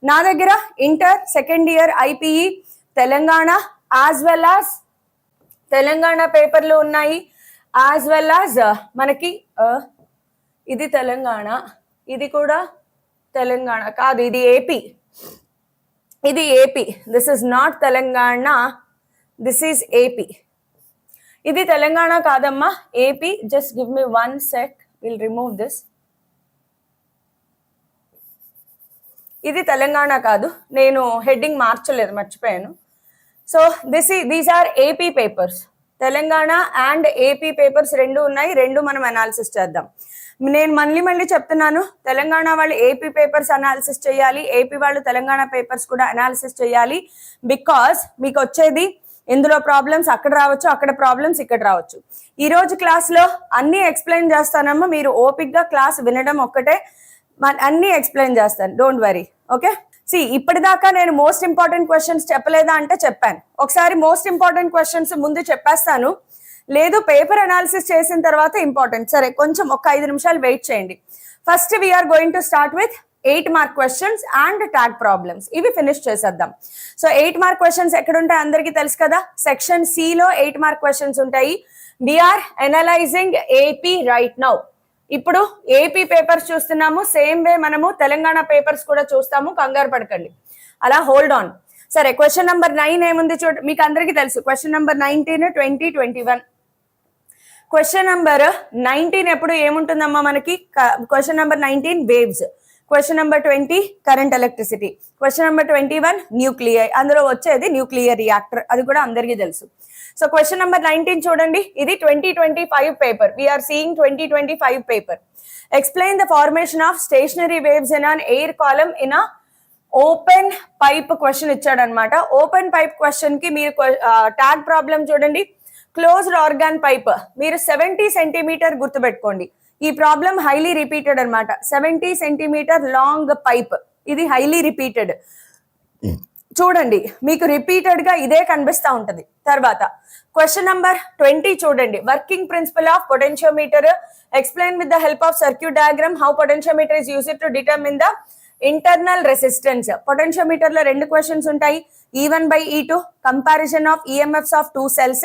నా దగ్గర inter second year IPE Telangana as well as Telangana పేపర్లు ఉన్నాయి, యాజ్ వెల్ యాజ్ మనకి ఇది తెలంగాణ, ఇది కూడా తెలంగాణ కాదు, ఇది ఏపీ, ఇది AP. This is not Telangana, this is AP. ఇది తెలంగాణ కాదమ్మా, AP. Just give me 1 sec, will remove this. ఇది తెలంగాణ కాదు, నేను హెడ్డింగ్ మార్చలేదు, మర్చిపోయాను. So these are AP papers. Telangana and AP papers రెండు ఉన్నాయి, రెండు మనం అనాలిసిస్ చేద్దాం. నేను మళ్ళీ చెప్తున్నాను, తెలంగాణ వాళ్ళు ఏపీ పేపర్స్ అనాలిసిస్ చేయాలి, ఏపీ వాళ్ళు తెలంగాణ పేపర్స్ కూడా అనాలిసిస్ చేయాలి. బికాస్ మీకు వచ్చేది ఇందులో ప్రాబ్లమ్స్ అక్కడ రావచ్చు, అక్కడ ప్రాబ్లమ్స్ ఇక్కడ రావచ్చు. ఈ రోజు క్లాస్లో అన్నీ ఎక్స్ప్లెయిన్ చేస్తానమ్మా, మీరు ఓపిక్గా క్లాస్ వినడం ఒక్కటే, అన్నీ ఎక్స్ప్లెయిన్ చేస్తాను, డోంట్ వరీ. ఓకే, ఇప్పటిదాకా నేను మోస్ట్ ఇంపార్టెంట్ క్వశ్చన్స్ చెప్పలేదా అంటే చెప్పాను. ఒకసారి మోస్ట్ ఇంపార్టెంట్ క్వశ్చన్స్ ముందు చెప్పేస్తాను, లేదు పేపర్ అనాలిసిస్ చేసిన తర్వాత ఇంపార్టెంట్. సరే, కొంచెం ఒక 5 నిమిషాలు వెయిట్ చేయండి. First we're going to start with 8 mark questions and tag problems. ఇవి ఫినిష్ చేసేద్దాం. సో 8 మార్క్ క్వశ్చన్స్ ఎక్కడ ఉంటాయి అందరికీ తెలుసు కదా, సెక్షన్ సి లో 8 మార్క్ క్వశ్చన్స్ ఉంటాయి. We're analysing AP right now. ఇప్పుడు ఏపీ పేపర్స్ చూస్తున్నాము, సేమ్ వే మనము తెలంగాణ పేపర్స్ కూడా చూస్తాము, కంగారు పడకండి, అలా హోల్డ్ ఆన్. సరే, క్వశ్చన్ నెంబర్ 9 ఏముంది చూడ, మీకు అందరికీ తెలుసు. Question number 19, 20, 21. క్వశ్చన్ నెంబర్ 19 ఎప్పుడు ఏముంటుందమ్మా మనకి, question number 19 waves, question number 20 current electricity, question number 21 nuclear. అందులో వచ్చేది న్యూక్లియర్ రియాక్టర్, అది కూడా అందరికీ తెలుసు. సో క్వశ్చన్ నెంబర్ 19 చూడండి, ఇది 2025 paper. We're seeing 2025 paper. Explain the formation of stationary waves in an air column in a open pipe question ఇచ్చాడు అనమాట. ఓపెన్ పైప్ క్వశ్చన్ కి మీరు ట్యాగ్ ప్రాబ్లం చూడండి, క్లోజ్డ్ ఆర్గాన్ పైప్. మీరు 70 సెంటీమీటర్ గుర్తుపెట్టుకోండి. ఈ ప్రాబ్లం హైలీ రిపీటెడ్ అనమాట. 70 centimetre long pipe, ఇది హైలీ రిపీటెడ్. చూడండి, మీకు రిపీటెడ్ గా ఇదే కనిపిస్తా ఉంటది. తర్వాత క్వశ్చన్ నంబర్ 20 చూడండి, working principle of potentiometer. Explain with the help of circuit diagram how potentiometer is used to determine the internal resistance. Potentiometer లో 2 క్వశ్చన్స్ ఉంటాయి, E1 by E2, comparison of EMFs of 2 cells,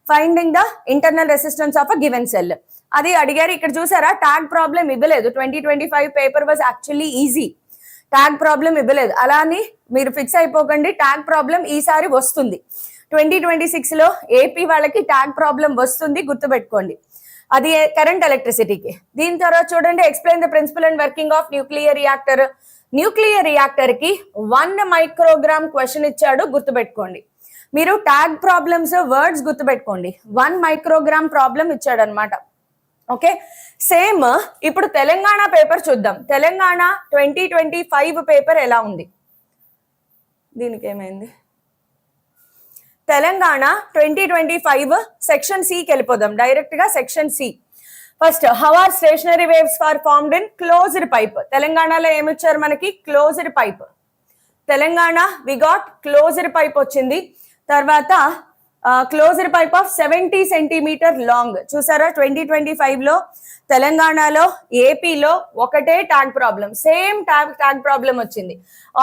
finding the internal resistance of a given cell. అది అడిగారు. ఇక్కడ చూసారా, tag problem ఇవ్వలేదు. 2025 paper was actually easy, tag problem ఇవ్వలేదు. అలా అని మీరు ఫిక్స్ అయిపోకండి, ట్యాగ్ ప్రాబ్లం ఈసారి వస్తుంది. 2026 లో ఏపీ వాళ్ళకి ట్యాగ్ ప్రాబ్లం వస్తుంది, గుర్తుపెట్టుకోండి. అది కరెంట్ ఎలక్ట్రిసిటీకి. దీని తర్వాత చూడండి, explain the principle and working of nuclear reactor. Nuclear reactor కి 1 మైక్రోగ్రామ్ క్వశ్చన్ ఇచ్చాడు, గుర్తుపెట్టుకోండి. మీరు ట్యాగ్ ప్రాబ్లమ్స్ వర్డ్స్ గుర్తుపెట్టుకోండి. 1 మైక్రోగ్రామ్ ప్రాబ్లం ఇచ్చాడు అనమాట. ఓకే, సేమ్ ఇప్పుడు తెలంగాణ పేపర్ చూద్దాం. తెలంగాణ 2025 పేపర్ ఎలా ఉంది, దీనికి ఏమైంది. తెలంగాణ 2025 సెక్షన్ సికి వెళ్ళిపోదాం డైరెక్ట్ గా. Section C first, how are stationary waves for formed in closed pipe. తెలంగాణలో ఏమిచ్చారు మనకి, closed pipe. Telangana we got closed pipe వచ్చింది. తర్వాత closed pipe of 70 centimetre long. చూసారా, 2025 లో తెలంగాణలో ఏపీలో ఒకటే tag problem, same tag problem వచ్చింది.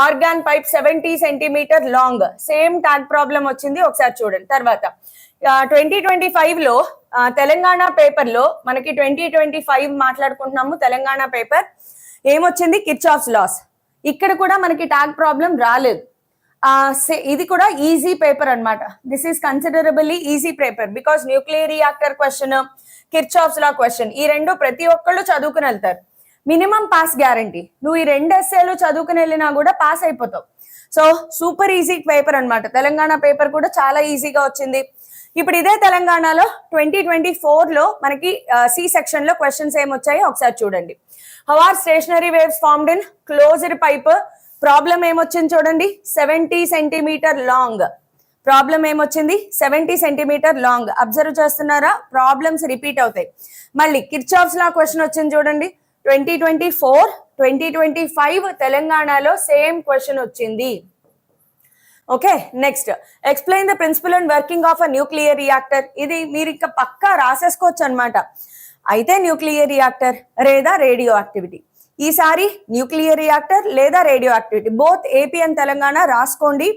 Organ pipe 70 centimetre long, same tag problem వచ్చింది. ఒకసారి చూడండి. తర్వాత 2025 లో తెలంగాణ పేపర్ లో మనకి 2025 మాట్లాడుకుంటున్నాము. తెలంగాణ పేపర్ ఏమొచ్చింది, కిర్చాఫ్స్ లాస్. ఇక్కడ కూడా మనకి ట్యాగ్ ప్రాబ్లం రాలేదు. ఇది కూడా ఈజీ పేపర్ అనమాట. This is considerably easy paper because nuclear reactor question, Kirchhoff's law question, ఈ రెండు ప్రతి ఒక్కళ్ళు చదువుకుని వెళ్తారు. Minimum pass guarantee. నువ్వు ఈ 2 ఎస్సేలు చదువుకుని వెళ్ళినా కూడా పాస్ అయిపోతావు. సో సూపర్ ఈజీ పేపర్ అనమాట. తెలంగాణ పేపర్ కూడా చాలా ఈజీగా వచ్చింది. ఇప్పుడు ఇదే తెలంగాణలో 2024 లో మనకి సి సెక్షన్ లో క్వశ్చన్స్ ఏమొచ్చాయో ఒకసారి చూడండి. How are stationary waves formed in closed pipe. Problem ఏమొచ్చింది చూడండి, 70 సెంటీమీటర్ లాంగ్. ప్రాబ్లం ఏమొచ్చింది, 70 సెంటీమీటర్ లాంగ్. అబ్జర్వ్ చేస్తున్నారా, ప్రాబ్లమ్స్ రిపీట్ అవుతాయి. మళ్ళీ కిర్చాఫ్స్ లా క్వశ్చన్ వచ్చింది చూడండి, 2024, 2025 తెలంగాణలో సేమ్ క్వశ్చన్ వచ్చింది. Okay, next, explain the principle and working of a nuclear reactor. ఇది మీరు ఇంకా పక్కా రాసేసుకోవచ్చు అనమాట. అయితే న్యూక్లియర్ రియాక్టర్ లేదా రేడియో యాక్టివిటీ, ఈసారి న్యూక్లియర్ రియాక్టర్ లేదా radioactivity, both AP and Telangana రాసుకోండి.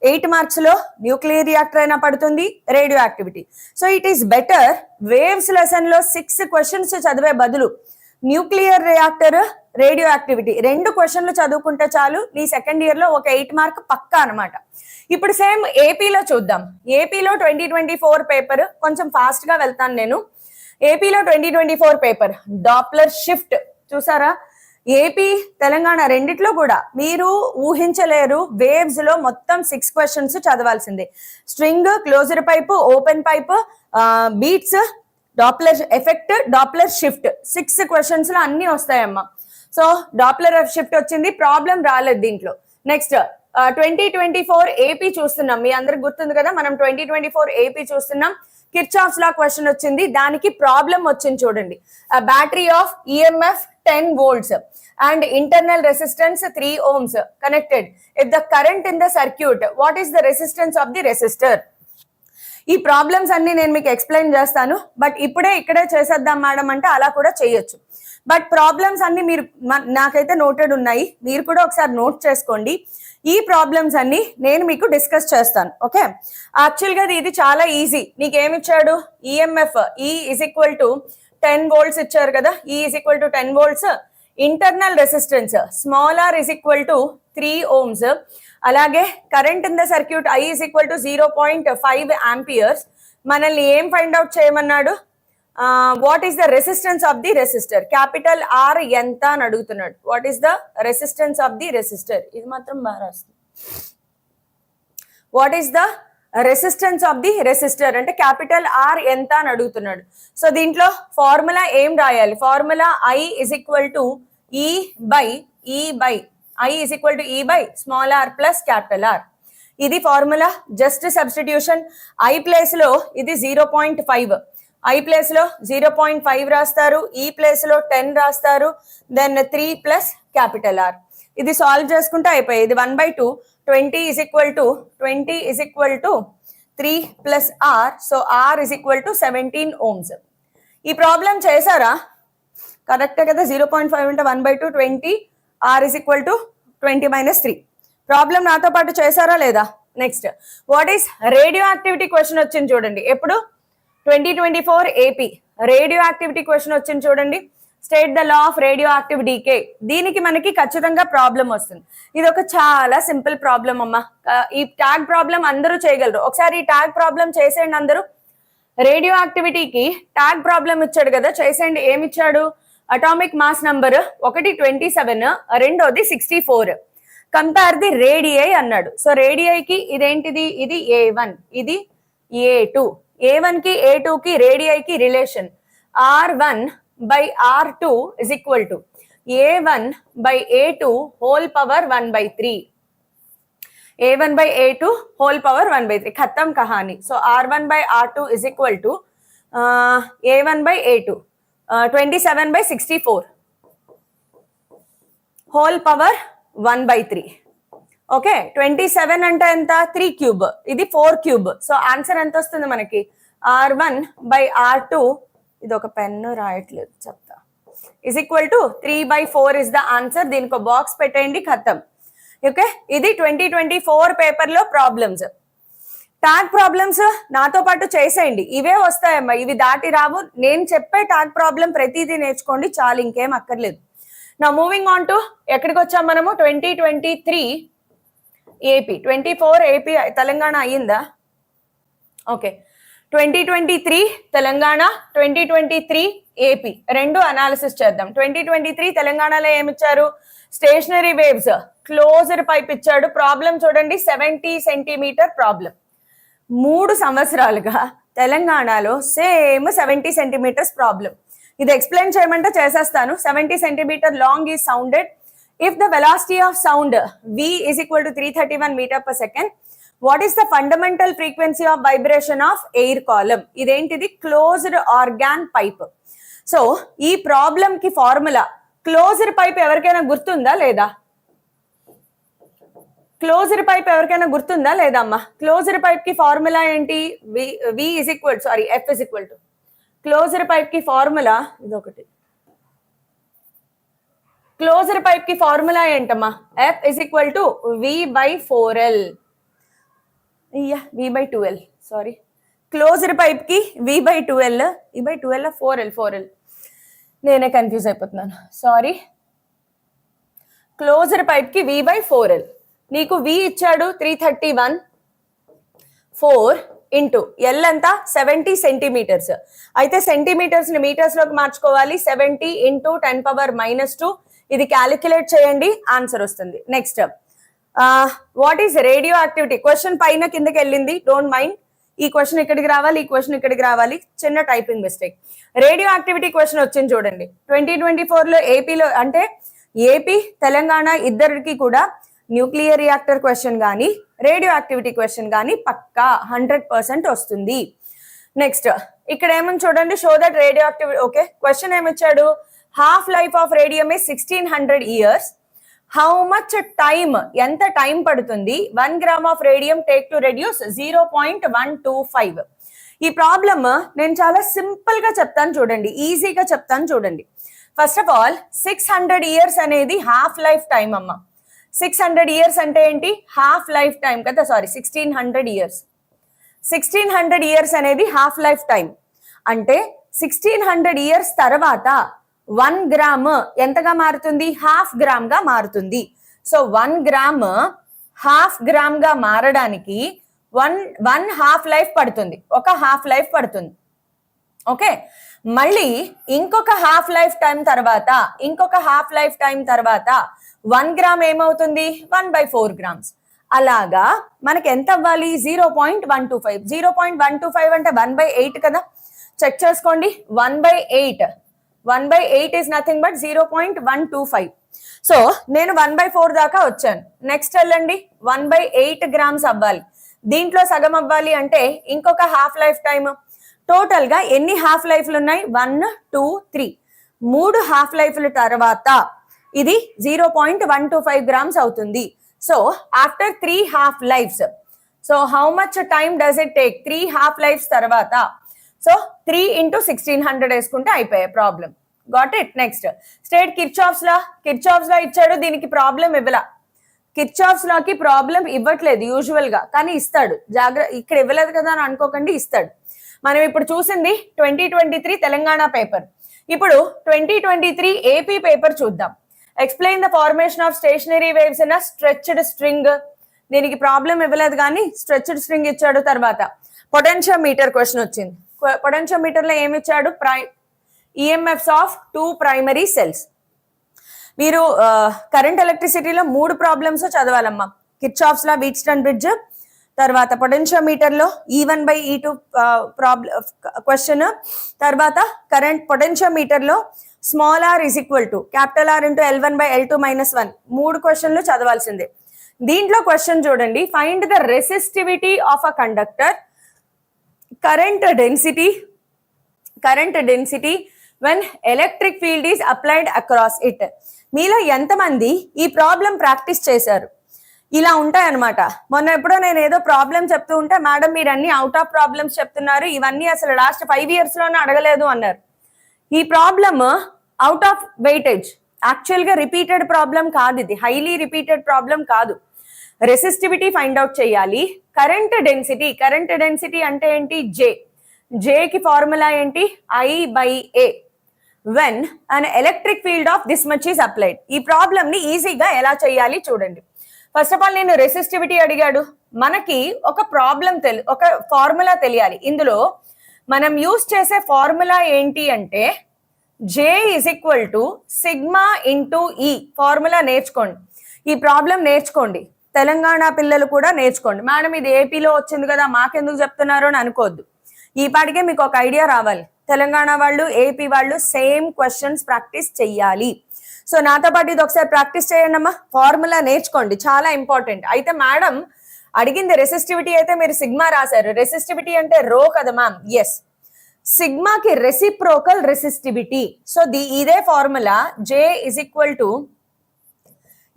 8 మార్క్స్ లో న్యూక్లియర్ రియాక్టర్ అయినా పడుతుంది, radioactivity. So it is better waves lesson లో 6 క్వశ్చన్స్ చదివే బదులు న్యూక్లియర్ రియాక్టర్, రేడియో యాక్టివిటీ 2 క్వశ్చన్లు చదువుకుంటే చాలు, నీ సెకండ్ ఇయర్ లో ఒక 8 మార్క్ పక్కా అనమాట. ఇప్పుడు సేమ్ ఏపీలో చూద్దాం. ఏపీలో 2024 పేపర్ కొంచెం ఫాస్ట్ గా వెళ్తాను నేను. ఏపీలో 2024 పేపర్ డాప్లర్ షిఫ్ట్ చూసారా? ఏపీ తెలంగాణ రెండిట్లో కూడా మీరు ఊహించలేరు, వేవ్స్ లో మొత్తం 6 క్వశ్చన్స్ చదవాల్సిందే. String, closer pipe, open pipe, beats, Doppler effect, Doppler shift 6 questions లో అన్ని వస్తాయమ్మా. సో డాప్లర్ షిఫ్ట్ వచ్చింది, ప్రాబ్లం రాలేదు దీంట్లో. నెక్స్ట్ 2024 ఏపీ చూస్తున్నాం, మీ అందరికి గుర్తుంది కదా, మనం 2024 ఏపీ చూస్తున్నాం. కిర్చాఫ్స్ లా క్వశ్చన్ వచ్చింది, దానికి ప్రాబ్లం వచ్చింది చూడండి. Battery of EMF 10 volts and internal resistance 3 ohms connected. If the current in the circuit, what is the resistance of the resistor? ఈ ప్రాబ్లమ్స్ అన్ని నేను మీకు ఎక్స్ప్లెయిన్ చేస్తాను, బట్ ఇక్కడే చేసేద్దాం మేడం అంటే అలా కూడా చేయొచ్చు. బట్ ప్రాబ్లమ్స్ అన్ని మీరు నాకైతే నోటెడ్ ఉన్నాయి, మీరు కూడా ఒకసారి నోట్ చేసుకోండి. ఈ ప్రాబ్లమ్స్ అన్ని నేను మీకు డిస్కస్ చేస్తాను. ఓకే, యాక్చువల్గా ఇది చాలా ఈజీ. నీకు ఏమి ఇచ్చాడు? ఈఎంఎఫ్ ఈ ఈజ్ ఈక్వల్ టు 10 volts ఇచ్చారు కదా, E is equal to 10 volts. Internal resistance small R is equal to 3 ohms. అలాగే current in the circuit I is equal to 0.5 amperes. మనల్ని ఏం ఫైండ్ అవుట్ చేయమన్నాడు? What is the resistance of the resistor? Capital R ఎంత అని అడుగుతున్నాడు. What is the resistance of the resistor? ఇది మాత్రం బాగా రాస్తుంది. What is the resistance of the resistor అంటే క్యాపిటల్ ఆర్ ఎంత అని అడుగుతున్నాడు. సో దీంట్లో ఫార్ములా ఏం రాయాలి? Formula I is equal to E by I is equal to E by small R plus capital R. ఇది formula, just substitution. I place లో ఇది 0.5, ఐ ప్లేస్ లో 0.5 రాస్తారు, ఈ ప్లేస్ లో 10 రాస్తారు, దెన్ 3 ప్లస్ క్యాపిటల్ ఆర్. ఇది సాల్వ్ చేసుకుంటే అయిపోయి. ఇది 1/2, 20 is equal to 3 plus r. So r is equal to 17 ohms. ఈ ప్రాబ్లం చేశారా? కరెక్టే కదా, 0.5 అంటే 1/2, 20, r is equal to 20 minus 3. Problem నాతో పాటు చేశారా లేదా? Next, what is radio activity question వచ్చింది చూడండి. ఎప్పుడు? 2024 ఏపీ రేడియో యాక్టివిటీ క్వశ్చన్ వచ్చింది చూడండి. State the law of radioactive decay. దీనికి మనకి ఖచ్చితంగా ప్రాబ్లం వస్తుంది. ఇది ఒక చాలా సింపుల్ ప్రాబ్లం అమ్మా. ఈ ట్యాగ్ ప్రాబ్లం అందరూ చేయగలరు. ఒకసారి ఈ ట్యాగ్ ప్రాబ్లం చేసేయండి అందరూ. రేడియో యాక్టివిటీకి ట్యాగ్ ప్రాబ్లం ఇచ్చాడు కదా, చేసేయండి. ఏమి ఇచ్చాడు? అటామిక్ మాస్ నంబర్ ఒకటి 27, రెండోది 64. కంపేర్ ది రేడిఐ అన్నాడు. సో రేడిఐకి ఇదేంటిది? ఇది A1, ఇది A2. A1 కి A2 కి రేడిఐకి relation R1 by R2 is equal to A1 by A2 whole power 1/3. A1 by A2 whole power 1/3. खत्म कहानी. So R1 by R2 is equal to A1 by A2 27 by 64 whole power 1/3. Okay, 27 అంటే ఎంత? 3 cube. ఇది 4 cube. So answer ఎంత వస్తుంది మనకి? R1 by R2, ఇది ఒక పెన్ను రాయట్లేదు చెప్తా, is equal to 3/4 is the answer. దీనికి ఒక బాక్స్ పెట్టేయండి, ఖతం. ఓకే, ఇది 2024 పేపర్ లో ప్రాబ్లమ్స్. ట్యాగ్ ప్రాబ్లమ్స్ నాతో పాటు చేసేయండి. ఇవే వస్తాయమ్మా, ఇవి దాటి రావు. నేను చెప్పే ట్యాగ్ ప్రాబ్లం ప్రతిదీ నేర్చుకోండి చాలు, ఇంకేం అక్కర్లేదు. నా మూవింగ్ ఆన్ టు ఎక్కడికి వచ్చాం మనము? 2023 ఏపీ. 24 ఏపీ తెలంగాణ అయ్యిందా? ఓకే, 2023 తెలంగాణ, 2023 ఏపీ రెండు అనాలిసిస్ చేద్దాం. 2023 తెలంగాణలో ఏమిచ్చారు? స్టేషనరీ వేవ్స్, క్లోజర్ పైప్ ఇచ్చాడు. ప్రాబ్లం చూడండి, 70 సెంటీమీటర్ ప్రాబ్లం. 3 సంవత్సరాలుగా తెలంగాణలో సేమ్ 70 సెంటీమీటర్స్ ప్రాబ్లం. ఇది ఎక్స్ప్లెయిన్ చేయమంటే చేసేస్తాను. 70 centimetre long is sounded. If the velocity of sound v is equal to 331 meter per second, what is the fundamental frequency of vibration of air column? ఇదేంటిది? Closed organ pipe. So ఈ problem కి formula, closed pipe ఎవరికైనా గుర్తుందా లేదా? Closed pipe ఎవరికైనా గుర్తుందా లేదా అమ్మా? క్లోజ్డ్ పైప్ కి ఫార్ములా ఏంటి? F is equal to closed pipe కి ఫార్ములా ఇదొకటి. క్లోజర్ పైప్ కి ఫార్ములా ఏంటమ్మా? F is equal to V/4L. V/2L, sorry. Closer pipe కి V/2L, E/2L 4L. నేనే కన్ఫ్యూజ్ అయిపోతున్నాను, సారీ. క్లోజర్ పైప్ కి V/4L. నీకు V ఇచ్చాడు 331, 4 ఇంటూ L అంతా 70 సెంటీమీటర్స్. అయితే సెంటీమీటర్స్ ని మీటర్స్ లోకి మార్చుకోవాలి. 70 ఇంటూ 10⁻². ఇది క్యాలిక్యులేట్ చేయండి, ఆన్సర్ వస్తుంది. Next, what is radio activity? Question పైన కిందకి వెళ్ళింది, డోంట్ మైండ్. ఈ క్వశ్చన్ ఇక్కడికి రావాలి, ఈ క్వశ్చన్ ఇక్కడికి రావాలి, చిన్న typing mistake. Radio activity question వచ్చింది చూడండి. 2024లో ఏపీలో, అంటే ఏపీ తెలంగాణ ఇద్దరికి కూడా న్యూక్లియర్ రియాక్టర్ క్వశ్చన్ కానీ రేడియో యాక్టివిటీ క్వశ్చన్ కానీ పక్కా 100% వస్తుంది. నెక్స్ట్, ఇక్కడ ఏమని చూడండి, show that radio activity. Okay, question ఏమిచ్చాడు? Half life of radium is 1600 years. How much time, ఎంత టైం పడుతుంది 1 gram of radium take to reduce 0.125. ఈ ప్రాబ్లమ్ నేను చాలా సింపుల్ గా చెప్తాను చూడండి, ఈజీగా చెప్తాను చూడండి. ఫస్ట్ ఆఫ్ ఆల్ 600 years అనేది హాఫ్ లైఫ్ టైం అమ్మ. 600 years అంటే ఏంటి? హాఫ్ లైఫ్ టైం కదా, సారీ 1600 years. 1600 years అనేది హాఫ్ లైఫ్ టైం. అంటే 1600 years తర్వాత 1 గ్రామ్ ఎంతగా మారుతుంది? హాఫ్ గ్రామ్ గా మారుతుంది. సో 1 గ్రామ్ హాఫ్ గ్రామ్ గా మారడానికి వన్ హాఫ్ లైఫ్ పడుతుంది, ఒక హాఫ్ లైఫ్ పడుతుంది. ఓకే, మళ్ళీ ఇంకొక హాఫ్ లైఫ్ టైం తర్వాత 1 గ్రామ్ ఏమవుతుంది? 1/4 grams. అలాగా మనకి ఎంత అవ్వాలి? 0.125. 0.125 అంటే 1/8 కదా. చెక్ చేసుకోండి, 1/8 is nothing but 0.125. సో నేను 1/4 దాకా వచ్చాను. నెక్స్ట్ వెళ్ళండి, 1/8 grams అవ్వాలి. దీంట్లో సగం అవ్వాలి అంటే ఇంకొక హాఫ్ లైఫ్ టైమ్. టోటల్ గా ఎన్ని హాఫ్ లైఫ్లు ఉన్నాయి? 1, 2, 3. 3 హాఫ్ లైఫ్ల తర్వాత ఇది 0.125 grams అవుతుంది. So after 3 half lives, so how much time does it take? 3 half lives తర్వాత, సో 3 into 1600 వేసుకుంటే అయిపోయాయి problem. Got it? Next, state Kirchhoff's law. Kirchhoff's law ఇచ్చాడు, దీనికి ప్రాబ్లం ఇవ్వలా. కిర్చాఫ్స్ లాకి ప్రాబ్లం ఇవ్వట్లేదు యూజువల్ గా, కానీ ఇస్తాడు. ఇక్కడ ఇవ్వలేదు కదా అని అనుకోకండి, ఇస్తాడు. మనం ఇప్పుడు చూసింది 2023 తెలంగాణ పేపర్. ఇప్పుడు 2023 ఏపీ పేపర్ చూద్దాం. Explain the formation of stationary waves in a stretched string. దీనికి ప్రాబ్లం ఇవ్వలేదు కానీ స్ట్రెచ్డ్ స్ట్రింగ్ ఇచ్చాడు. తర్వాత పొటెన్షియోమీటర్ క్వశ్చన్ వచ్చింది. పొటెన్షియోమీటర్ లో ఏమి ఇచ్చాడు? EMFs of 2 primary cells. మీరు current ఎలక్ట్రిసిటీలో 3 problems చదవాలమ్మా. Kirchhoff's law, Wheatstone bridge, తర్వాత పొటెన్షియోమీటర్ లో E1/E2 క్వశ్చన్, తర్వాత కరెంట్ పొటెన్షియోమీటర్ లో small r is equal to capital R into L1/L2 - 1. 3 క్వశ్చన్లు చదవాల్సిందే. దీంట్లో క్వశ్చన్ చూడండి, find the resistivity of a conductor, current density when electric field is applied across it. మీలో ఎంతమంది ఈ ప్రాబ్లం ప్రాక్టీస్ చేశారు? ఇలా ఉంటాయన్నమాట. మొన్న ఎప్పుడో నేను ఏదో ప్రాబ్లం చెప్తూ ఉంటే, మేడం మీరు అన్ని అవుట్ ఆఫ్ ప్రాబ్లమ్స్ చెప్తున్నారు, ఇవన్నీ అసలు లాస్ట్ 5 years లోనే అడగలేదు అన్నారు. ఈ problem out of weightage, actual గా రిపీటెడ్ ప్రాబ్లం కాదు, ఇది హైలీ రిపీటెడ్ ప్రాబ్లం కాదు. రెసిస్టివిటీ ఫైండ్ అవుట్ చేయాలి. కరెంట్ డెన్సిటీ అంటే ఏంటి? జే కి ఫార్ములా ఏంటి? I/A. when an electric field of this much is applied. ఈ ప్రాబ్లం ని ఈజీగా ఎలా చేయాలి చూడండి. ఫస్ట్ ఆఫ్ ఆల్ నేను రెసిస్టివిటీ అడిగాడు, మనకి ఒక ప్రాబ్లం ఒక ఫార్ములా తెలియాలి. ఇందులో మనం యూస్ చేసే ఫార్ములా ఏంటి అంటే J is equal to sigma into E. Formula నేర్చుకోండి, ఈ ప్రాబ్లం నేర్చుకోండి. తెలంగాణ పిల్లలు కూడా నేర్చుకోండి. మేడం ఇది ఏపీలో వచ్చింది కదా, మాకెందుకు చెప్తున్నారు అని అనుకోవద్దు. ఈ పాటికే మీకు ఒక ఐడియా రావాలి. తెలంగాణ వాళ్ళు, ఏపీ వాళ్ళు సేమ్ క్వశ్చన్స్ ప్రాక్టీస్ చెయ్యాలి. సో నాతో పాటు ఇది ఒకసారి ప్రాక్టీస్ చేయండి అమ్మా. ఫార్ములా నేర్చుకోండి, చాలా ఇంపార్టెంట్. అయితే మేడం అడిగింది రెసిస్టివిటీ, అయితే మీరు సిగ్మా రాశారు. రెసిస్టివిటీ అంటే రో కదా మ్యామ్? ఎస్, సిగ్మాకి రెసిప్రోకల్ రెసిస్టివిటీ. సో ఇదే formula J is equal to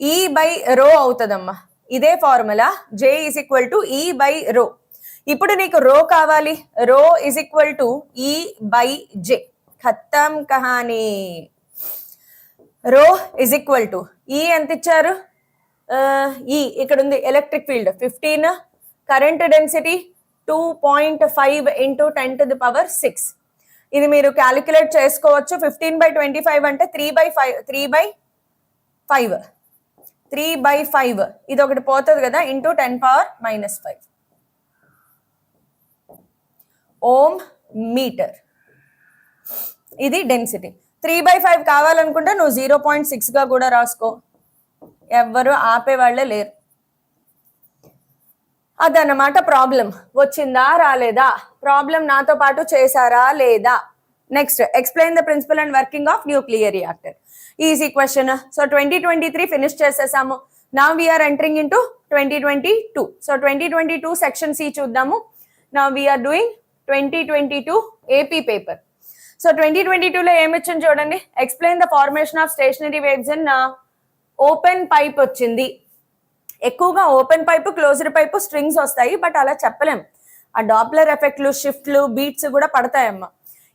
E/ρ అవుతుందమ్మా. ఇదే formula J is equal to E/ρ. ఇప్పుడు నీకు రో కావాలి, రో is equal to E/J. ఖతం కహానీ. రో ఇజ్ ఈక్వల్ టు ఈ ఎంత ఇచ్చారు, ఈ ఇక్కడ ఉంది electric field 15, current density 2.5 into 10⁻⁶. ఇది మీరు క్యాలిక్యులేట్ చేసుకోవచ్చు. 15/25 అంటే 3/5 ఇది ఒకటి పోతుంది కదా, ఇంటూ 10⁻⁵ ఓం మీటర్. ఇది డెన్సిటీ. 3/5 కావాలనుకుంటే నువ్వు 0.6గా కూడా రాసుకో, ఎవ్వరు ఆపేవాళ్లే లేరు. అదన్నమాట ప్రాబ్లం. వచ్చిందా రాలేదా, ప్రాబ్లం నాతో పాటు చేశారా లేదా. Next, explain the principle and working of nuclear reactor. Easy question. So 2023 finish చేసేసాము. Now we are entering into 2022. So 2022 section C చూద్దాము. Now we are doing 2022 AP paper. So 2022లో ఏమిచ్చింది చూడండి. Explain the formation of stationary waves in open pipe వచ్చింది. ఎక్కువగా open pipe, closed pipe, strings వస్తాయి, but అలా చెప్పలేం. ఆ డాప్లర్ ఎఫెక్ట్లు, షిఫ్ట్లు, బీట్స్ కూడా పడతాయమ్మా.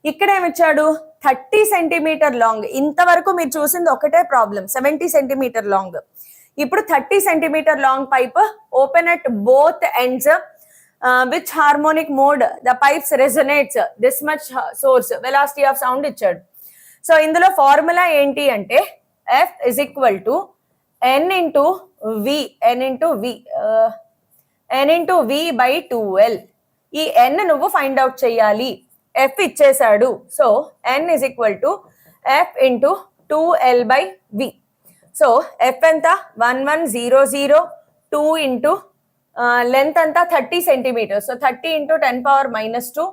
ఇక్కడ ఏమిచ్చాడు, 30 సెంటీమీటర్ లాంగ్. ఇంతవరకు మీరు చూసింది ఒకటే ప్రాబ్లం, 70 సెంటీమీటర్ లాంగ్. ఇప్పుడు 30 centimetre long pipe, open at both ends, which harmonic mode the pipes resonates, this much source, velocity of sound ఇచ్చాడు. సో ఇందులో ఫార్ములా ఏంటి అంటే F is equal to N into V by 2L. ఈ N నువ్వు find out చేయాలి. F ఇచ్చేసాడు. So N is equal to F into 2L by V. So F ఎంత, 1100, 2 into length అంతా 30 సెంటీమీటర్స్. So 30 into 10⁻⁻².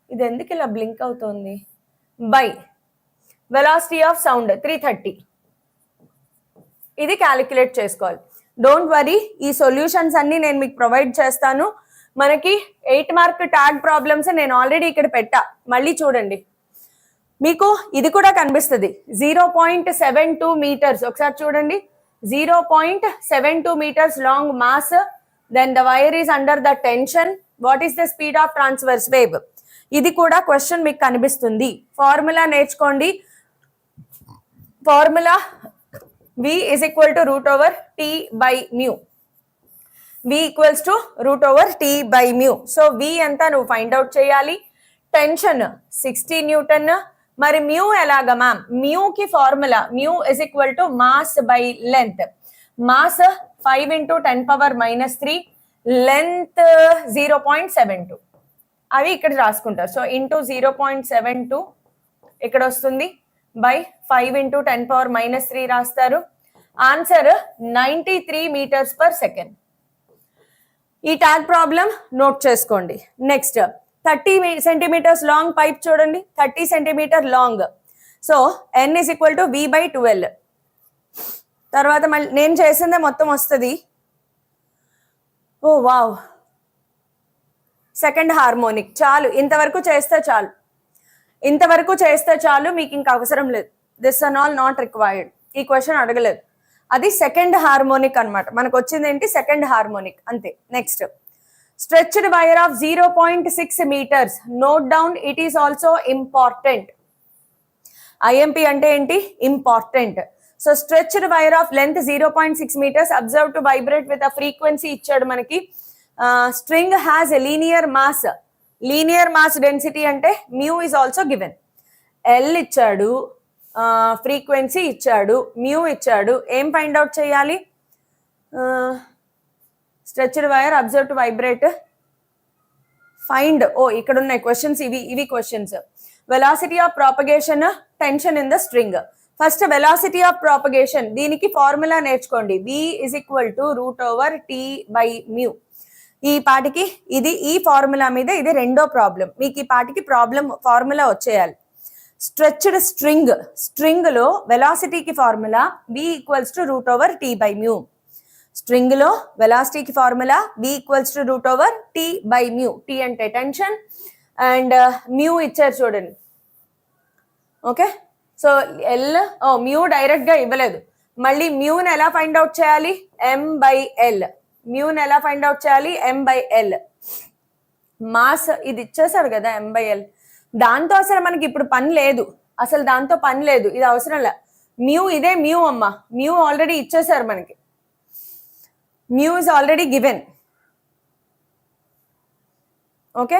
ఇది ఎందుకు ఇలా బ్లింక్ అవుతుంది, బై వెలాసిటీ ఆఫ్ సౌండ్ 330. ఇది క్యాలిక్యులేట్ చేసుకోవాలి. డోంట్ వరీ, ఈ సొల్యూషన్స్ అన్ని నేను మీకు ప్రొవైడ్ చేస్తాను. మనకి 8 మార్క్ ట్యాగ్ ప్రాబ్లమ్స్ నేను ఆల్రెడీ ఇక్కడ పెట్టా, మళ్ళీ చూడండి. మీకు ఇది కూడా కనిపిస్తుంది, 0.72 మీటర్స్. ఒకసారి చూడండి, 0.72 metres long mass, then the wire is under the tension, what is the speed of transverse wave. ఇది కూడా క్వశ్చన్ మీకు కనిపిస్తుంది. ఫార్ములా నేర్చుకోండి. Formula V is equal to root over T by mu. V equals to root over T by mu. So V ఎంత నువ్వు find out చేయాలి. Tension 60 newton. మరి mu ఎలాగా మ్యామ్, మ్యూకి formula mu is equal to mass by length. Mass 5 into 10⁻⁻3, length 0.72. అవి ఇక్కడ రాసుకుంటారు. So into 0.72 ఇక్కడ వస్తుంది, బై 5 into 10⁻⁻3 రాస్తారు. Answer 93 metres per second. ఈ ట్యాగ్ ప్రాబ్లం నోట్ చేసుకోండి. నెక్స్ట్, 30 సెంటీమీటర్స్ లాంగ్ పైప్ చూడండి, 30 centimetre long. So N is equal to V by 2L. తర్వాత మళ్ళీ నేను చేసిందే మొత్తం వస్తుంది. ఓ వావ్, సెకండ్ హార్మోనిక్. చాలు, ఇంతవరకు చేస్తే చాలు, ఇంతవరకు చేస్తే చాలు, మీకు ఇంకా అవసరం లేదు. This and all not required. ఈ క్వశ్చన్ అడగలేదు. అది సెకండ్ హార్మోనిక్ అనమాట. మనకు వచ్చింది ఏంటి, సెకండ్ హార్మోనిక్, అంతే. Next, stretched wire of 0.6 metres. Note down, it is also important. IMP అంటే ఏంటి, important. So stretched wire of length 0.6 meters, observe to vibrate with a frequency ఇచ్చాడు మనకి. String has a linear mass. Linear mass density అంటే mu is also given. L ఇచ్చాడు, frequency ఇచ్చాడు, mu ఇచ్చాడు. ఏం find out చేయాలి, stretched wire, observe to vibrate, find. ఓ ఇక్కడ ఉన్నాయి క్వశ్చన్స్, ఇవి questions. Velocity of propagation, tension in the string. First velocity of propagation, దీనికి ఫార్ములా నేర్చుకోండి. V is equal to root over T by mu. ఈ పాటికి ఇది, ఈ ఫార్ములా మీద ఇది రెండో ప్రాబ్లం. మీకు ఈ పాటికి ప్రాబ్లం ఫార్ములా వచ్చేయాలి. స్ట్రెచ్డ్ స్ట్రింగ్, స్ట్రింగ్ లో వెలాసిటీకి formula V equals to root over T by mu. String లో వెలాసిటీకి formula V equals to root over T by mu. T అంటే టెన్షన్ అండ్ మ్యూ ఇచ్చారు చూడండి. Okay, so L, mu direct గా ఇవ్వలేదు. మళ్ళీ మ్యూని ఎలా ఫైండ్ అవుట్ చేయాలి, M/L. మ్యూని ఎలా ఫైండ్ అవుట్ చేయాలి, M/L. మాస్ ఇది ఇచ్చేసాడు కదా, M/L. దాంతో అసలు మనకి ఇప్పుడు పని లేదు, అసలు దాంతో పని లేదు, ఇది అవసరం లే. మ్యూ ఇదే మ్యూ అమ్మ, మ్యూ ఆల్రెడీ ఇచ్చేసారు మనకి, mu is already given. Okay,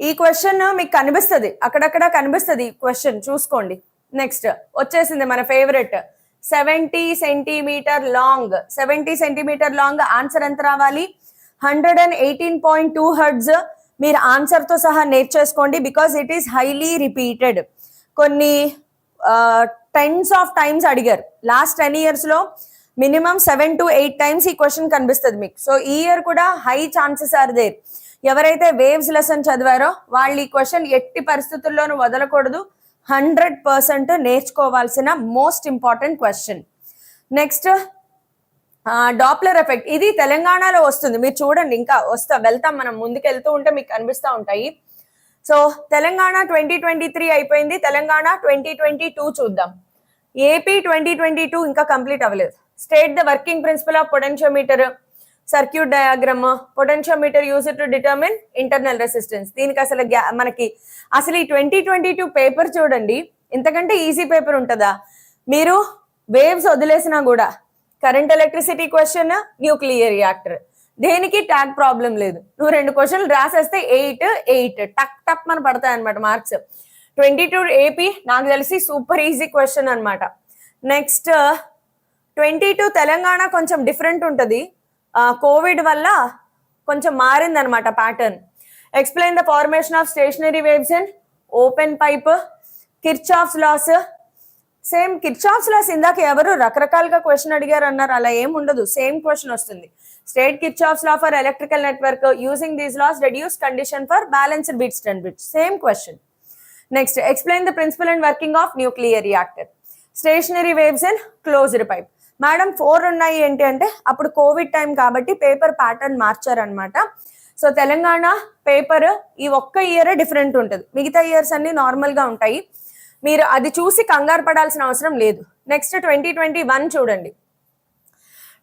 ఈ క్వశ్చన్ మీకు కనిపిస్తుంది, అక్కడక్కడ కనిపిస్తుంది ఈ క్వశ్చన్, చూసుకోండి. నెక్స్ట్ వచ్చేసింది మన favourite, 70 centimetre long. 70 centimetre long answer ఎంత రావాలి? 118.2 హెర్ట్జ్. మీరు ఆన్సర్తో సహా నేర్చేసుకోండి, because it is highly repeated. కొన్ని టెన్స్ ఆఫ్ టైమ్స్ అడిగారు లాస్ట్ 10 yearsలో, మినిమం 7 to 8 times ఈ క్వశ్చన్ కనిపిస్తుంది మీకు. సో ఈ ఇయర్ కూడా హై ఛాన్సెస్ ఆర్ దేర్. ఎవరైతే వేవ్స్ లెసన్ చదివారో వాళ్ళు ఈ క్వశ్చన్ ఎట్టి పరిస్థితుల్లోనూ వదలకూడదు. 100% నేర్చుకోవాల్సిన most important question. Next Doppler effect. ఇది తెలంగాణలో వస్తుంది, మీరు చూడండి, ఇంకా వెళ్తాం మనం, ముందుకు వెళ్తూ ఉంటే మీకు కనిపిస్తూ ఉంటాయి. సో తెలంగాణ 2023 అయిపోయింది, తెలంగాణ 2022 చూద్దాం. ఏపీ 2022 ఇంకా కంప్లీట్ అవ్వలేదు. State the working principle of potentiometer, circuit diagram, potentiometer use to determine internal resistance. దీనికి అసలు మనకి అసలు ఈ 2022 పేపర్ చూడండి, ఇంతకంటే ఈజీ పేపర్ ఉంటుందా? మీరు వేవ్స్ వదిలేసినా కూడా current electricity question, nuclear reactor, దేనికి ట్యాగ్ ప్రాబ్లం లేదు. నువ్వు 2 క్వశ్చన్లు రాసేస్తే 8 టక్ టక్ మన పడతాయి అనమాట మార్క్స్. 22 ఏపీ నాకు తెలిసి సూపర్ ఈజీ క్వశ్చన్ అనమాట. నెక్స్ట్ 22 తెలంగాణ కొంచెం డిఫరెంట్ ఉంటుంది, కోవిడ్ వల్ల కొంచెం మారింది అనమాట pattern. Explain the formation of stationary waves in open pipe, Kirchhoff's laws. Same Kirchhoff's laws ఇందాక ఎవరు రకరకాలుగా క్వశ్చన్ అడిగారు అన్నారు, అలా ఏం ఉండదు, సేమ్ క్వశ్చన్ వస్తుంది. State Kirchhoff's law for electrical network, using these laws reduce condition for balanced bits and bits, same question. Next explain the principle and working of nuclear reactor, stationary waves in closed pipe. Madam 4 ఉన్నాయి ఏంటి అంటే, అప్పుడు COVID time కాబట్టి paper pattern మార్చారనమాట. So Telangana paper ఈ ఒక్క ఇయరే different ఉంటుంది, మిగతా ఇయర్స్ అన్ని నార్మల్గా ఉంటాయి. మీరు అది చూసి కంగారు పడాల్సిన అవసరం లేదు. నెక్స్ట్ 2021 చూడండి.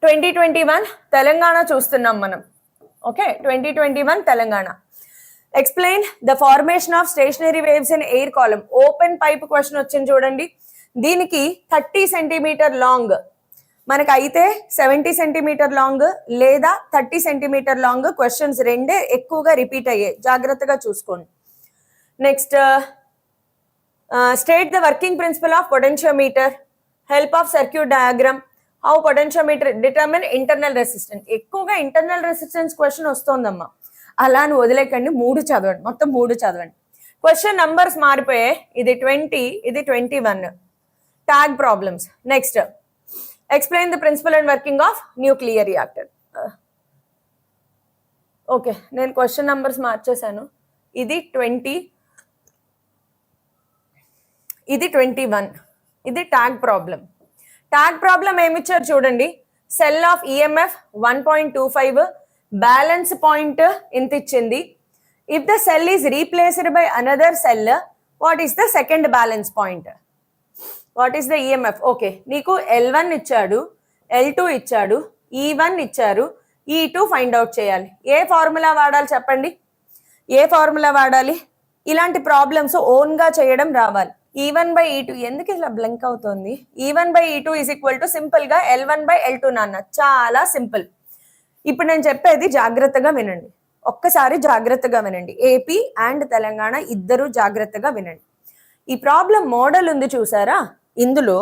2021 తెలంగాణ చూస్తున్నాం మనం. Okay, 2021 Telangana. Explain the formation of stationary waves in air column. Open pipe question వచ్చింది చూడండి. దీనికి 30 సెంటీమీటర్ లాంగ్, మనకు అయితే 70 సెంటీమీటర్ లాంగ్ లేదా 30 సెంటీమీటర్ లాంగ్ క్వశ్చన్స్ రెండే ఎక్కువగా రిపీట్ అయ్యాయి, జాగ్రత్తగా చూసుకోండి. Next state the working principle of potentiometer, help of circuit diagram, how potentiometer determine internal resistance. ఎక్కువగా ఇంటర్నల్ రెసిస్టెన్స్ క్వశ్చన్ వస్తుందమ్మా, అలా అని వదిలేకండి, 3 చదవండి, మొత్తం 3 చదవండి. క్వశ్చన్ నంబర్స్ మారిపోయాయి, ఇది 20, ఇది 21. Tag problems. Next explain the principle and working of nuclear reactor. Okay, నేను క్వశ్చన్ నంబర్స్ మార్చేశాను. ఇది 20, ఇది 21, ఇది ట్యాగ్ ప్రాబ్లం. ట్యాగ్ ప్రాబ్లం ఏమిచ్చారు చూడండి. Cell of EMF 1.25, balance point ఇంత ఇచ్చింది. If the cell is replaced by another cell, what is the second balance point? What is the EMF? Okay, నీకు L1 ఇచ్చాడు, L2 ఇచ్చాడు, E1 ఇచ్చారు, E2 find out చేయాలి. ఏ formula వాడాలి చెప్పండి, ఏ formula వాడాలి? ఇలాంటి ప్రాబ్లమ్స్ ఓన్గా చేయడం రావాలి. E1 by E2, ఎందుకు ఇలా బ్లంక్ అవుతుంది? E1 by E2 is equal to సింపుల్గా L1 by L2 నాన్న, చాలా సింపుల్. ఇప్పుడు నేను చెప్పేది జాగ్రత్తగా వినండి, ఒక్కసారి జాగ్రత్తగా వినండి. ఏపీ అండ్ తెలంగాణ ఇద్దరు జాగ్రత్తగా వినండి. ఈ ప్రాబ్లం మోడల్ ఉంది చూసారా, ఇందులో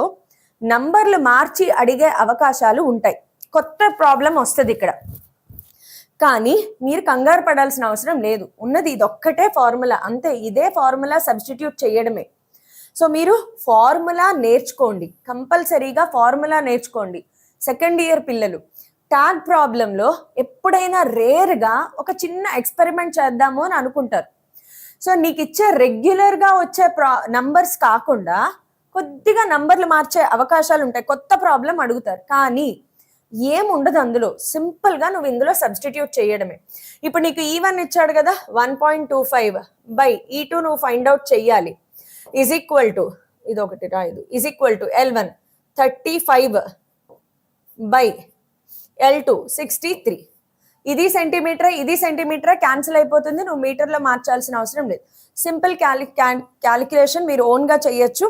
నంబర్లు మార్చి అడిగే అవకాశాలు ఉంటాయి. కొత్త ప్రాబ్లం వస్తుంది ఇక్కడ, కానీ మీరు కంగారు పడాల్సిన అవసరం లేదు. ఉన్నది ఇదొక్కటే ఫార్ములా, అంతే. ఇదే ఫార్ములా సబ్స్టిట్యూట్ చేయడమే. సో మీరు ఫార్ములా నేర్చుకోండి, కంపల్సరీగా ఫార్ములా నేర్చుకోండి. సెకండ్ ఇయర్ పిల్లలు ట్యాగ్ ప్రాబ్లంలో ఎప్పుడైనా రేర్గా ఒక చిన్న ఎక్స్పెరిమెంట్ చేద్దాము అని అనుకుంటారు. సో నీకు ఇచ్చే రెగ్యులర్గా వచ్చే నంబర్స్ కాకుండా కొద్దిగా నంబర్లు మార్చే అవకాశాలు ఉంటాయి. కొత్త ప్రాబ్లం అడుగుతారు, కానీ ఏముండదు అందులో, సింపుల్గా నువ్వు ఇందులో సబ్స్టిట్యూట్ చేయడమే. ఇప్పుడు నీకు E1 ఇచ్చాడు కదా, 1.25 by E2 నువ్వు ఫైండ్ అవుట్ చెయ్యాలి. ఈజ్ ఈక్వల్ టు, ఇది ఒకటి రాయదు, is equal to L1 35 by L2 63. ఇది సెంటీమీటర్, ఇది సెంటీమీటర్, క్యాన్సిల్ అయిపోతుంది, నువ్వు మీటర్లో మార్చాల్సిన అవసరం లేదు. సింపుల్ క్యాలిక్యులేషన్ మీరు ఓన్గా చేయొచ్చు.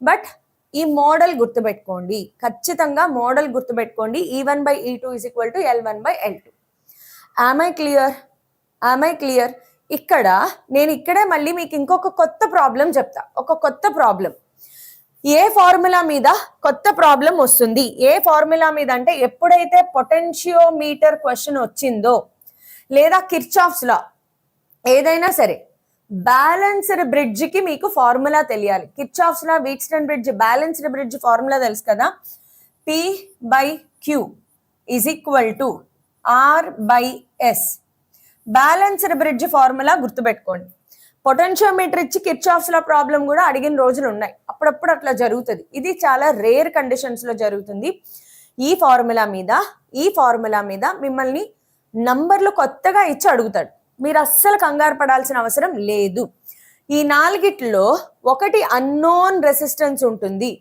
బట్ ఈ మోడల్ గుర్తుపెట్టుకోండి, ఖచ్చితంగా మోడల్ గుర్తుపెట్టుకోండి. E1/E2 = L1/L2. Am I clear? ఇక్కడ నేను ఇక్కడే మళ్ళీ మీకు ఇంకొక కొత్త ప్రాబ్లం చెప్తా. ఒక కొత్త ప్రాబ్లం ఏ ఫార్ములా మీద కొత్త ప్రాబ్లం వస్తుంది, ఏ ఫార్ములా మీద అంటే ఎప్పుడైతే పొటెన్షియోమీటర్ క్వశ్చన్ వచ్చిందో లేదా కిర్చాఫ్స్ లా ఏదైనా సరే బ్యాలెన్స్డ్ బ్రిడ్జ్ కి మీకు ఫార్ములా తెలియాలి. Kirchhoff's law Wheatstone bridge balanced bridge formula తెలుసు కదా, P/Q = R/S. Balanced bridge formula గుర్తుపెట్టుకోండి. పొటెన్షియోమీటర్ ఇచ్చి కిర్చాఫ్స్ లా ప్రాబ్లం కూడా అడిగిన రోజులు ఉన్నాయి, అప్పుడప్పుడు అట్లా జరుగుతుంది. ఇది చాలా రేర్ కండిషన్స్ లో జరుగుతుంది. ఈ ఫార్ములా మీద మిమ్మల్ని నంబర్లు కొత్తగా ఇచ్చి అడుగుతాడు. మీరు అస్సలు కంగారు పడాల్సిన అవసరం లేదు. ఈ నాలుగిట్లో ఒకటి అన్నోన్ రెసిస్టెన్స్ ఉంటుంది,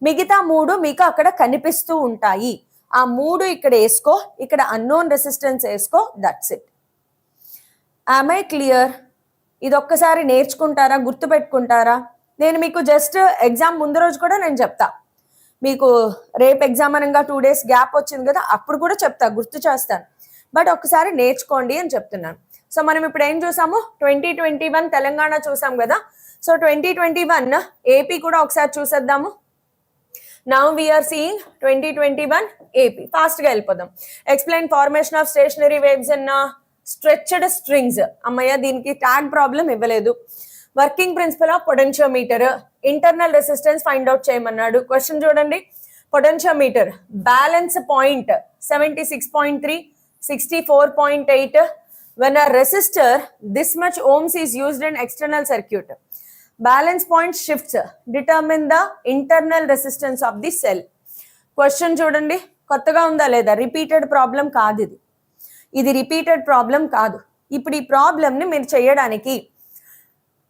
మిగతా 3 మీకు అక్కడ కనిపిస్తూ ఉంటాయి. ఆ 3 ఇక్కడ వేసుకో, ఇక్కడ అన్నోన్ రెసిస్టెన్స్ వేసుకో, that's it. Am I clear? ఇది ఒక్కసారి నేర్చుకుంటారా, గుర్తుపెట్టుకుంటారా? నేను మీకు జస్ట్ ఎగ్జామ్ ముందు రోజు కూడా నేను చెప్తా, మీకు రేపు ఎగ్జామ్ అనగా 2 days గ్యాప్ వచ్చింది కదా, అప్పుడు కూడా చెప్తా, గుర్తు చేస్తాను. బట్ ఒక్కసారి నేర్చుకోండి అని చెప్తున్నాను. సో మనం ఇప్పుడు ఏం చూసాము, 2021 తెలంగాణ చూసాం కదా. సో 2021 ఏపీ కూడా ఒకసారి చూసేద్దాము. Now we are seeing 2021 AP. ఫాస్ట్గా వెళ్ళిపోదాం. Explain formation of stationary waves in stretched strings. అమ్మయ్య, దీనికి ట్యాగ్ ప్రాబ్లం ఇవ్వలేదు. Working principle of potentiometer, internal resistance find out చేయమన్నాడు. క్వశ్చన్ చూడండి, potentiometer balance point 76.3, 64.8. when a resistor this much ohms is used in external circuit, balance point shifts, determine the internal resistance of the cell. Question చూడండి, కొత్తగా ఉందా లేదా? Repeated problem కాదు ఇది repeated problem కాదు. ఇప్పుడు ఈ ప్రాబ్లమ్ని మీరు చేయడానికి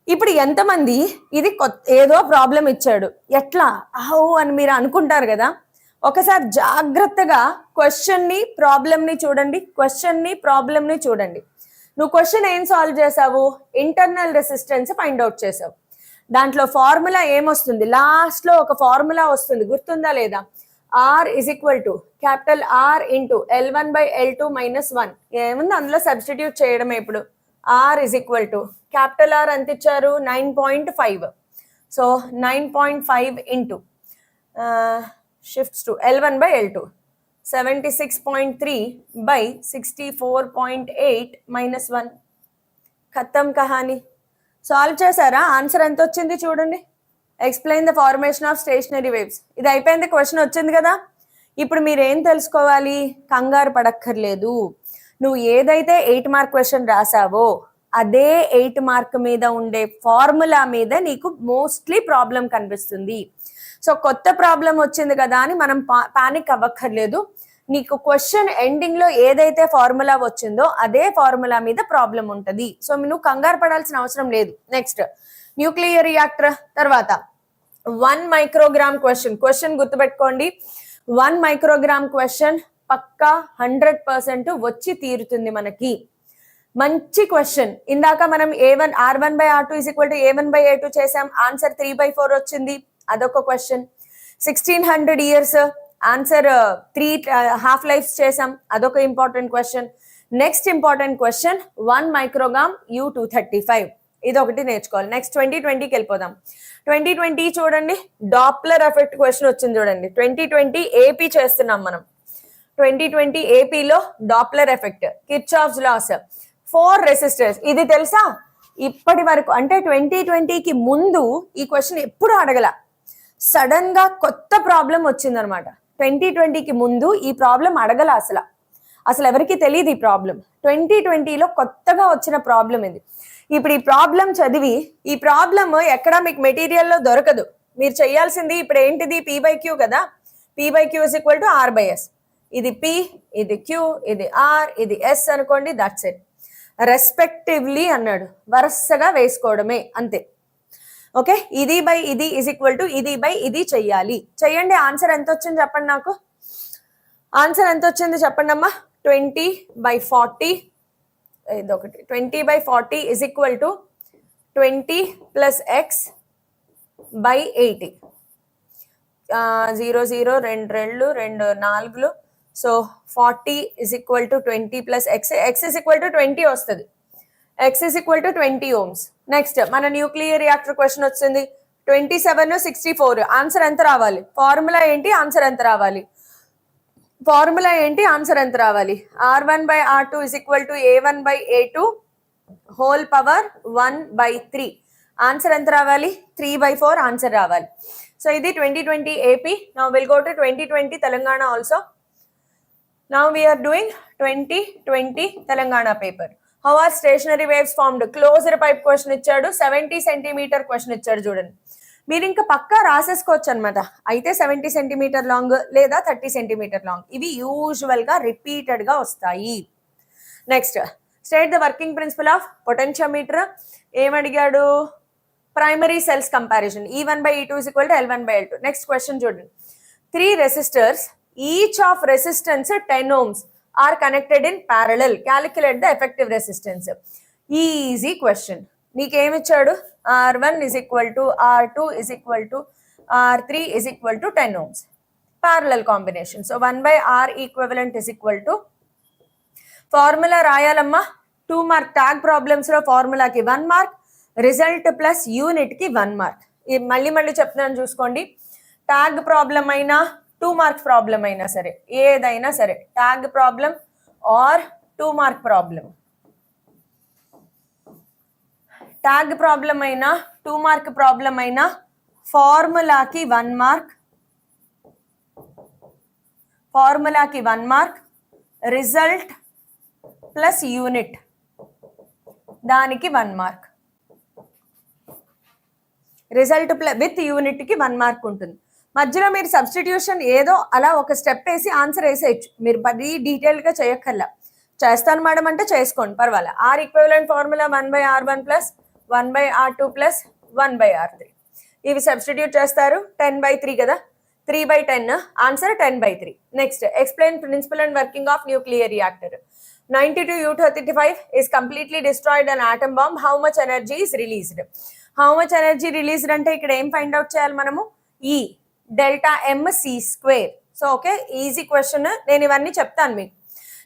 ఇప్పుడు ఎంతమంది ఇది ఏదో ప్రాబ్లం ఇచ్చాడు ఎట్లా అని మీరు అనుకుంటారు కదా. ఒకసారి జాగ్రత్తగా క్వశ్చన్ని ప్రాబ్లమ్ని చూడండి. నువ్వు క్వశ్చన్ ఏం సాల్వ్ చేసావు, ఇంటర్నల్ రెసిస్టెన్స్ ఫైండ్ అవుట్ చేసావు. దాంట్లో ఫార్ములా ఏమొస్తుంది, లాస్ట్లో ఒక ఫార్ములా వస్తుంది, గుర్తుందా లేదా? R = R × L1/L2 - 1. ఏముంది అందులో సబ్స్టిట్యూట్ చేయడమే. ఇప్పుడు R = R ఎంత ఇచ్చారు, 9.5. So 9.5 into shifts to L1/L2 76.3 by 64.8 - 1. ఖతం కహాని. సాల్వ్ చేశారా? ఆన్సర్ ఎంత వచ్చింది చూడండి. Explain the formation of stationary waves. ఇది అయిపోయింది, క్వశ్చన్ వచ్చింది కదా. ఇప్పుడు మీరు ఏం తెలుసుకోవాలి, కంగారు పడక్కర్లేదు. నువ్వు ఏదైతే 8 మార్క్ క్వశ్చన్ రాసావో అదే 8 మార్క్ మీద ఉండే ఫార్ములా మీద నీకు మోస్ట్లీ ప్రాబ్లం కనిపిస్తుంది. సో కొత్త ప్రాబ్లం వచ్చింది కదా అని మనం పానిక్ అవ్వక్కర్లేదు. నీకు క్వశ్చన్ ఎండింగ్ లో ఏదైతే ఫార్ములా వచ్చిందో అదే ఫార్ములా మీద ప్రాబ్లం ఉంటుంది. సో నువ్వు కంగారు పడాల్సిన అవసరం లేదు. నెక్స్ట్ న్యూక్లియర్ రియాక్టర్ తర్వాత 1 మైక్రోగ్రామ్ క్వశ్చన్ గుర్తుపెట్టుకోండి. 1 మైక్రోగ్రామ్ క్వశ్చన్ పక్కా 100% వచ్చి తీరుతుంది మనకి. మంచి క్వశ్చన్. ఇందాక మనం R1/R2 = A1/A2 చేసాం, ఆన్సర్ 3/4 వచ్చింది, అదొక question. 1600 years answer 3 half lifes చేసాం, అదొక important question. Next important question 1 microgram U235, ఇది ఒకటి నేర్చుకోవాలి. నెక్స్ట్ 2020కి వెళ్ళిపోదాం. 2020 చూడండి, డాప్లర్ ఎఫెక్ట్ క్వశ్చన్ వచ్చింది చూడండి. 2020 ఏపీ చేస్తున్నాం మనం. 2020 ఏపీలో Doppler effect, Kirchhoff's laws, 4 resistors. ఇది తెలుసా ఇప్పటి వరకు, అంటే 2020కి ముందు ఈ క్వశ్చన్ ఎప్పుడు అడగల, సడన్ గా కొత్త ప్రాబ్లం వచ్చిందనమాట. 2020కి ముందు ఈ ప్రాబ్లం అడగల, అసలు ఎవరికి తెలియదు ఈ ప్రాబ్లం. 2020లో కొత్తగా వచ్చిన ప్రాబ్లం ఇది. ఇప్పుడు ఈ ప్రాబ్లం చదివి, ఈ ప్రాబ్లం ఎక్కడ మీకు మెటీరియల్లో దొరకదు. మీరు చేయాల్సింది ఇప్పుడు ఏంటిది, P/Q కదా. P/Q = R/S. ఇది P, ఇది Q, ఇది R, ఇది S అనుకోండి, దట్స్ ఇట్. రెస్పెక్టివ్లీ అన్నాడు, వరుసగా వేసుకోవడమే అంతే. ఓకే, ఇది బై ఇది = ఇది బై ఇది చెయ్యాలి. చెయ్యండి. ఆన్సర్ ఎంత వచ్చింది చెప్పండి నాకు. ఆన్సర్ ఎంత వచ్చింది చెప్పండి అమ్మా. 20/40 ఇదొకటి. 20/40 = 20 + x/80. 0 0 2 2 2 4, so 40 is equal to 20 plus x is equal to 20 వస్తుంది. x is equal to 20 ohms. Next మన న్యూక్లియర్ రియాక్టర్ క్వశ్చన్ వచ్చింది 27 64. ఆన్సర్ ఎంత రావాలి? ఫార్ములా ఏంటి? ఆన్సర్ ఎంత రావాలి? ఫార్ములా ఏంటి? ఆన్సర్ ఎంత రావాలి? R1/R2 is equal to A1/A2 whole power 1/3. Answer ఎంత రావాలి? 3/4 ఆన్సర్ రావాలి. సో ఇది 2020 AP. Now we'll go to 2020 Telangana also. Now we are doing 2020 Telangana paper. How are stationary waves formed? Closed pipe question ఇచ్చాడు, 70 centimeter question ఇచ్చాడు. చూడండి, మీరు ఇంకా పక్కా రాసేసుకోవచ్చు అనమాట. అయితే 70 సెంటీమీటర్ లాంగ్ లేదా 30 సెంటీమీటర్ లాంగ్, ఇవి యూజువల్ గా రిపీటెడ్ గా వస్తాయి. Next, state the working principle of potentiometer. ఏమడిగాడు? Primary cells comparison, E1/E2 is equal to L1/L2. Next question చూడండి, 3 resistors each of resistance 10 ohms are connected in parallel. Calculate the effective resistance. Easy question. నీకేమిచ్చాడు? R1 is equal to R2 is equal to R3 is equal to 10 ohms. Parallel combination. So 1/R equivalent is equal to, formula రాయాలమ్మా. 2 mark tag problems లో ఫార్ములాకి 1 mark, result plus unit కి 1 mark. మళ్ళీ చెప్తున్నాను చూసుకోండి. Tag problem అయినా 2 marks problem అయినా సరే, ఏదైనా సరే, tag problem or 2 mark problem, tag problem అయినా 2 మార్క్ ప్రాబ్లం అయినా ఫార్ములాకి 1 మార్క్, ఫార్ములాకి 1 మార్క్, రిజల్ట్ ప్లస్ యూనిట్ దానికి 1 మార్క్, రిజల్ట్ విత్ యూనిట్ కి 1 మార్క్ ఉంటుంది. మధ్యలో మీరు సబ్స్టిట్యూషన్ ఏదో అలా ఒక స్టెప్ వేసి ఆన్సర్ వేసేయచ్చు. మీరు పది డీటెయిల్ గా చేయక్కర్లా. చేస్తాను మేడం అంటే చేసుకోండి, పర్వాలే. R equivalent formula 1/R1 plus 1/R2 plus 1/R3. ఇవి సబ్స్టిట్యూట్ చేస్తారు. 10/3 కదా, 3/10 answer 10/3. Next, explain principle and working of nuclear reactor. 92U-235 is completely destroyed an atom bomb. How much energy is released? How much energy released అంటే ఇక్కడ ఏం find out చేయాలి మనము? E delta mc². So okay, easy question. నేను ఇవన్నీ చెప్తాను మీకు.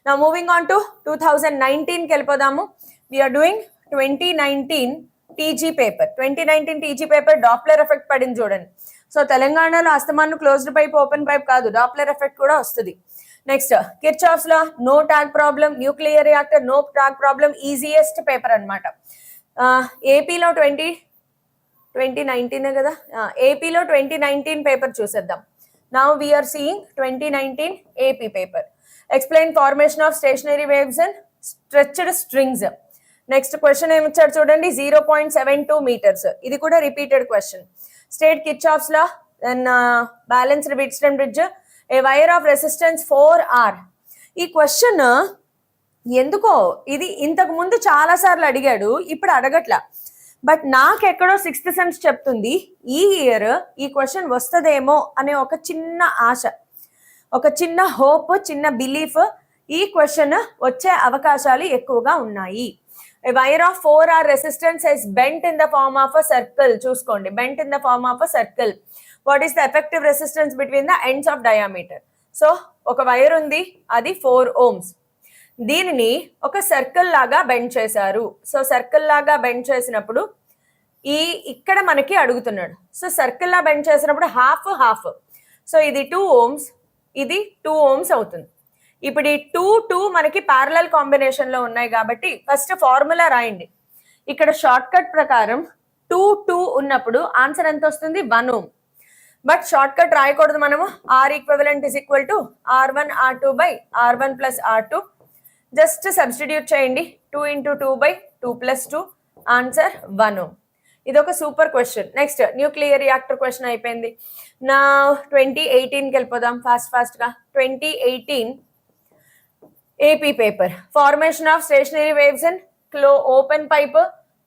నా మూవింగ్ ఆన్ టు 2019కి వెళ్ళిపోదాము. We are doing 2019 TG paper. 2019 TG paper Doppler effect పడింది చూడండి. సో తెలంగాణలో అస్తమాను క్లోజ్డ్ పైప్ ఓపెన్ పైప్ కాదు, డాప్లర్ ఎఫెక్ట్ కూడా వస్తుంది. Next, Kirchhoff's law no tag problem, nuclear reactor no tag problem, easiest paper అనమాట. ఏపీలో 2019 కదా, ఏపీలో 2019 పేపర్ చూసేద్దాం. Now we are seeing 2019 AP paper. Explain formation of stationary waves and stretched strings. Next question ఏమిచ్చారు చూడండి, 0.72 meters. ఇది కూడా repeated question. State Kirchhoff's law, then balanced Wheatstone bridge, a wire of resistance 4R. ఈ question ఎందుకో ఇది ఇంతకు ముందు చాలా సార్లు అడిగాడు, ఇప్పుడు అడగట్లా. బట్ నాకెక్కడో 6th సెన్స్ చెప్తుంది ఈ ఇయర్ ఈ క్వశ్చన్ వస్తుందేమో అనే ఒక చిన్న ఆశ, ఒక చిన్న హోప్, చిన్న బిలీఫ్. ఈ క్వశ్చన్ వచ్చే అవకాశాలు ఎక్కువగా ఉన్నాయి. A wire of 4R resistance is bent in the form of a circle. చూసుకోండి, bent in the form of a circle. What is the effective resistance between the ends of diameter? So ఒక wire ఉంది, అది 4 ohms. దీనిని ఒక circle లాగా bend చేశారు. So circle లాగా bend చేసినప్పుడు ఇక్కడ మనకి అడుగుతున్నాడు. సో సర్కిల్ లా బెండ్ చేసినప్పుడు హాఫ్ హాఫ్. సో ఇది 2 ohms, ఇది 2 ohms అవుతుంది. ఇప్పుడు ఈ 2 మనకి ప్యారలల్ కాంబినేషన్ లో ఉన్నాయి కాబట్టి ఫస్ట్ ఫార్ములా రాయండి. ఇక్కడ షార్ట్ కట్ ప్రకారం 2 ఉన్నప్పుడు ఆన్సర్ ఎంత వస్తుంది? 1 ohm. బట్ షార్ట్ కట్ రాయకూడదు మనము. R equivalent is equal to R1 R2 by R1 plus R2. Just substitute చేయండి. 2 × 2 బై 2 ప్లస్ 2 ఆన్సర్ 1 ohm. ఇది ఒక super question. Next, nuclear reactor question అయిపోయింది. నా 2018కి వెళ్ళిపోదాం ఫాస్ట్ గా. 2018 AP paper, formation of stationary waves and open pipe.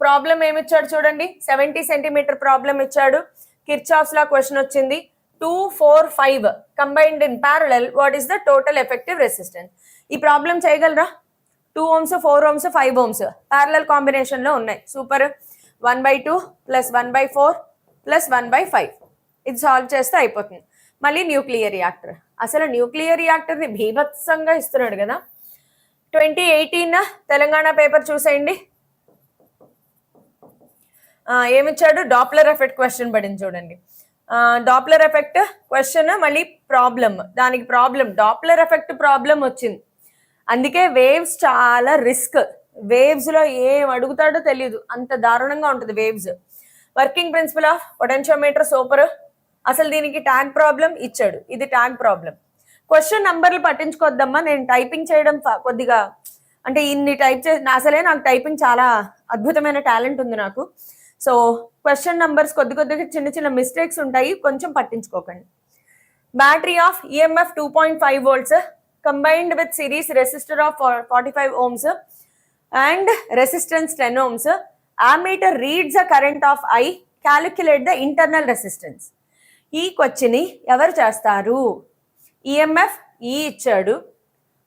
Problem ఏమిచ్చాడు చూడండి, 70 సెంటీమీటర్ ప్రాబ్లం ఇచ్చాడు. కిర్చాఫ్స్ లా క్వశ్చన్ వచ్చింది. 2, 4, 5 combined in parallel, what is the total effective resistance? ఈ ప్రాబ్లం చేయగలరా? 2 ohms, 4 ohms, 5 ohms parallel combination లో ఉన్నాయి. Super. 1/2 plus 1/4 plus 1/5 ఇది solve చేస్తే అయిపోతుంది. మళ్ళీ న్యూక్లియర్ రియాక్టర్. అసలు న్యూక్లియర్ రియాక్టర్ని భీభత్సంగా ఇస్తున్నాడు కదా. 2018 తెలంగాణ పేపర్ చూసేయండి. ఏమిచ్చాడు? డాప్లర్ ఎఫెక్ట్ క్వశ్చన్ పడింది చూడండి. డాప్లర్ ఎఫెక్ట్ క్వశ్చన్ మళ్ళీ ప్రాబ్లమ్, దానికి ప్రాబ్లం డాప్లర్ ఎఫెక్ట్ ప్రాబ్లం వచ్చింది. అందుకే వేవ్స్ చాలా రిస్క్. వేవ్స్ లో ఏం అడుగుతాడో తెలియదు, అంత దారుణంగా ఉంటుంది waves. Working principle of potentiometer super. అసలు దీనికి ట్యాగ్ ప్రాబ్లం ఇచ్చాడు, ఇది ట్యాగ్ ప్రాబ్లం. క్వశ్చన్ నంబర్లు పట్టించుకోద్దమ్మా, నేను టైపింగ్ చేయడం కొద్దిగా అంటే ఇన్ని టైప్ అసలే నాకు టైపింగ్ చాలా అద్భుతమైన టాలెంట్ ఉంది నాకు. సో క్వశ్చన్ నంబర్స్ కొద్దిగా చిన్న చిన్న మిస్టేక్స్ ఉంటాయి, కొంచెం పట్టించుకోకండి. Battery of EMF 2.5 volts combined with series resistor of 45 ohms and resistance 10 ohms. Ammeter reads the current of I. Calculate the internal resistance. ఈ క్వశ్చన్ ఎవరు చేస్తారు? ఈఎంఎఫ్ ఈ ఇచ్చాడు.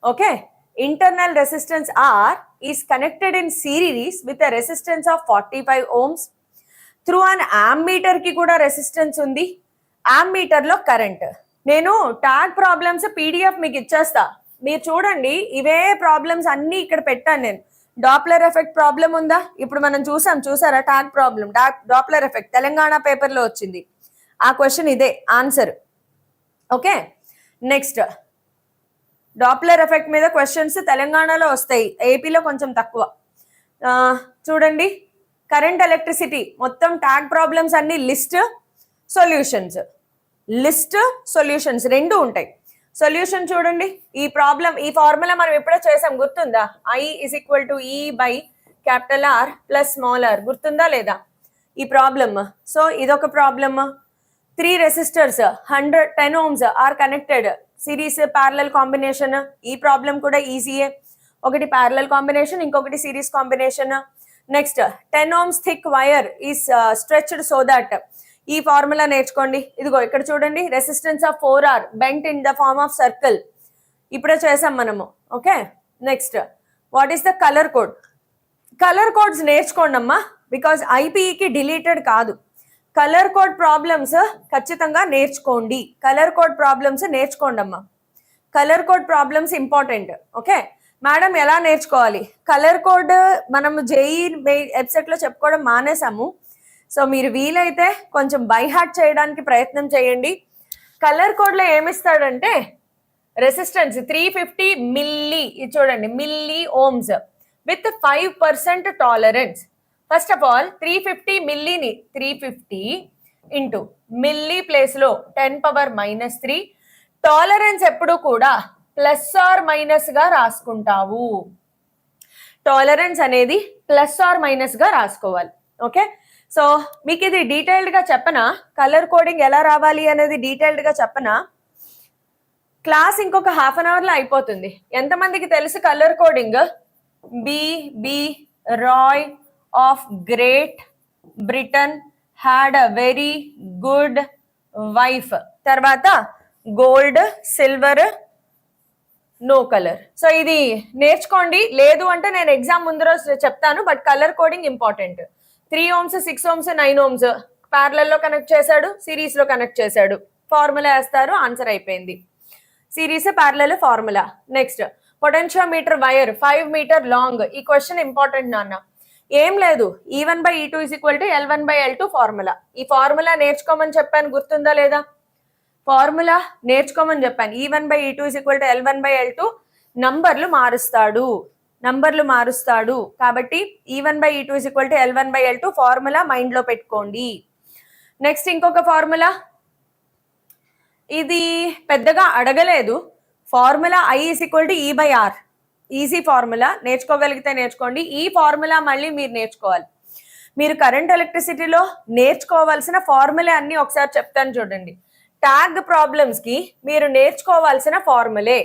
Okay, internal resistance R is connected in series with a resistance of 45 ohms. Through an ammeter కి కూడా resistance ఉంది. Ammeter లో current. నేను tag problems PDF మీకు ఇచ్చేస్తా, మీరు చూడండి. ఇవే ప్రాబ్లమ్స్ అన్ని ఇక్కడ పెట్టాను నేను. డాప్లర్ ఎఫెక్ట్ ప్రాబ్లం ఉందా? ఇప్పుడు మనం చూసారా tag problem, Doppler effect Telangana పేపర్లో వచ్చింది. ఆ క్వశ్చన్ ఇదే answer. Okay, next Doppler effect మీద క్వశ్చన్స్ తెలంగాణలో వస్తాయి, ఏపీలో కొంచెం తక్కువ. చూడండి, కరెంట్ ఎలక్ట్రిసిటీ మొత్తం ట్యాగ్ ప్రాబ్లమ్స్ అన్ని లిస్ట్ సొల్యూషన్స్ రెండు ఉంటాయి. సొల్యూషన్ చూడండి, ఈ ప్రాబ్లం ఈ ఫార్ములా మనం ఎప్పుడో చేసాం, గుర్తుందా? I = E/R + r, గుర్తుందా లేదా ఈ ప్రాబ్లమ్? సో ఇదొక problem. 3 resistors 10 ohms are connected series parallel combination. ఈ ప్రాబ్లం కూడా ఈజీయే, ఒకటి ప్యారలల్ కాంబినేషన్, ఇంకొకటి series combination. Next 10 ohms thick wire is stretched so that. ఈ ఫార్ములా నేర్చుకోండి. ఇదిగో ఇక్కడ చూడండి, resistance of 4R bent in the form of circle. ఇప్పుడే చేసాం మనము. Okay, next what is the colour code? Colour codes నేర్చుకోండి అమ్మా, బికాజ్ ఐపీఈకి డిలీటెడ్ కాదు. కలర్ కోడ్ ప్రాబ్లమ్స్ ఖచ్చితంగా నేర్చుకోండి. కలర్ కోడ్ ప్రాబ్లమ్స్ నేర్చుకోండి అమ్మా. Colour code problems important. Okay madam, ఎలా నేర్చుకోవాలి? కలర్ కోడ్ మనము జేఈ వెబ్సైట్లో చెప్పుకోవడం మానేసాము. సో మీరు వీలైతే కొంచెం బై హార్ట్ చేయడానికి ప్రయత్నం చేయండి. కలర్ కోడ్లో ఏమిస్తాడంటే రెసిస్టెన్స్ 350 మిల్లీ, ఇది చూడండి, milli ohms with 5% tolerance. First of all 350 మిల్లీని 350 ఇంటూ మిల్లీ ప్లేస్లో 10⁻³ టాలరెన్స్ ఎప్పుడు కూడా +or- రాసుకుంటావు. టాలరెన్స్ అనేది +or- రాసుకోవాలి. ఓకే, సో మీకు ఇది డీటెయిల్డ్గా చెప్పనా? కలర్ కోడింగ్ ఎలా రావాలి అనేది డీటెయిల్డ్గా చెప్పనా? క్లాస్ ఇంకొక ½ an hourలో అయిపోతుంది. ఎంతమందికి తెలుసు colour coding? B Roy of Great Britain had a very good wife. తర్వాత gold, silver, no colour. So ఇది నేర్చుకోండి. లేదు అంటే నేను ఎగ్జామ్ ముందు రోజు చెప్తాను, but colour coding important. 3 ohms 6 ohms 9 ohms ప్యారలల్లో కనెక్ట్ చేశాడు, సిరీస్లో కనెక్ట్ చేశాడు. ఫార్ములా వేస్తారు, ఆన్సర్ అయిపోయింది. Series parallel formula. Next potentiometer wire 5 meter long. ఈ క్వశ్చన్ ఇంపార్టెంట్ నాన్న. ఏం లేదు, E1/E2 = L1/L2 ఫార్ములా. ఈ ఫార్ములా నేర్చుకోమని చెప్పాను, గుర్తుందా లేదా? ఫార్ములా నేర్చుకోమని చెప్పాను. E1/E2 = L1/L2. నంబర్లు మారుస్తాడు కాబట్టి E1/E2 = L1/L2 ఫార్ములా మైండ్ లో పెట్టుకోండి. నెక్స్ట్ ఇంకొక ఫార్ములా, ఇది పెద్దగా అడగలేదు. Formula I = E/R. Easy formula, నేర్చుకోగలిగితే నేర్చుకోండి. ఈ ఫార్ములా మళ్ళీ మీరు నేర్చుకోవాలి. మీరు కరెంట్ ఎలక్ట్రిసిటీలో నేర్చుకోవాల్సిన ఫార్ములే అన్ని ఒకసారి చెప్తాను చూడండి. ట్యాగ్ ప్రాబ్లమ్స్ కి మీరు నేర్చుకోవాల్సిన ఫార్ములే.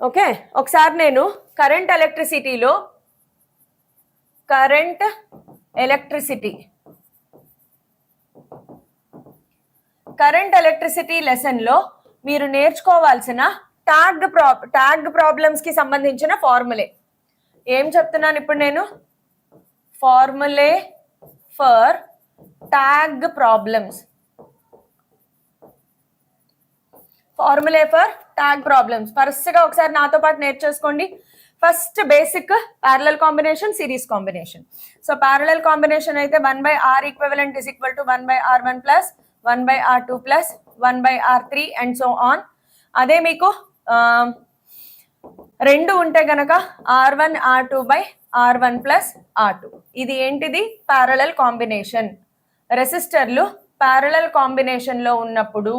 ఓకే, ఒకసారి నేను కరెంట్ ఎలక్ట్రిసిటీ లెసన్లో మీరు నేర్చుకోవాల్సిన ట్యాగ్ ప్రాబ్లమ్స్ కి సంబంధించిన ఫార్ములే. ఏం చెప్తున్నాను ఇప్పుడు నేను? ఫార్ములే ఫర్ ట్యాగ్ ప్రాబ్లమ్స్. ఫార్ములే ఫర్ ట్యాగ్ ప్రాబ్లమ్స్ వరుసగా ఒకసారి నాతో పాటు నేర్చేసుకోండి. First basic parallel combination, series combination. So parallel combination అయితే 1/r equivalent is equal to 1/r1 plus 1/r2 plus 1/r3 and so on. అదే మీకు రెండు ఉంటే గనక r1 r2 by r1 plus r2. ఇది ఏంటిది? Parallel combination. రెసిస్టర్లు ప్యారలల్ కాంబినేషన్ లో ఉన్నప్పుడు.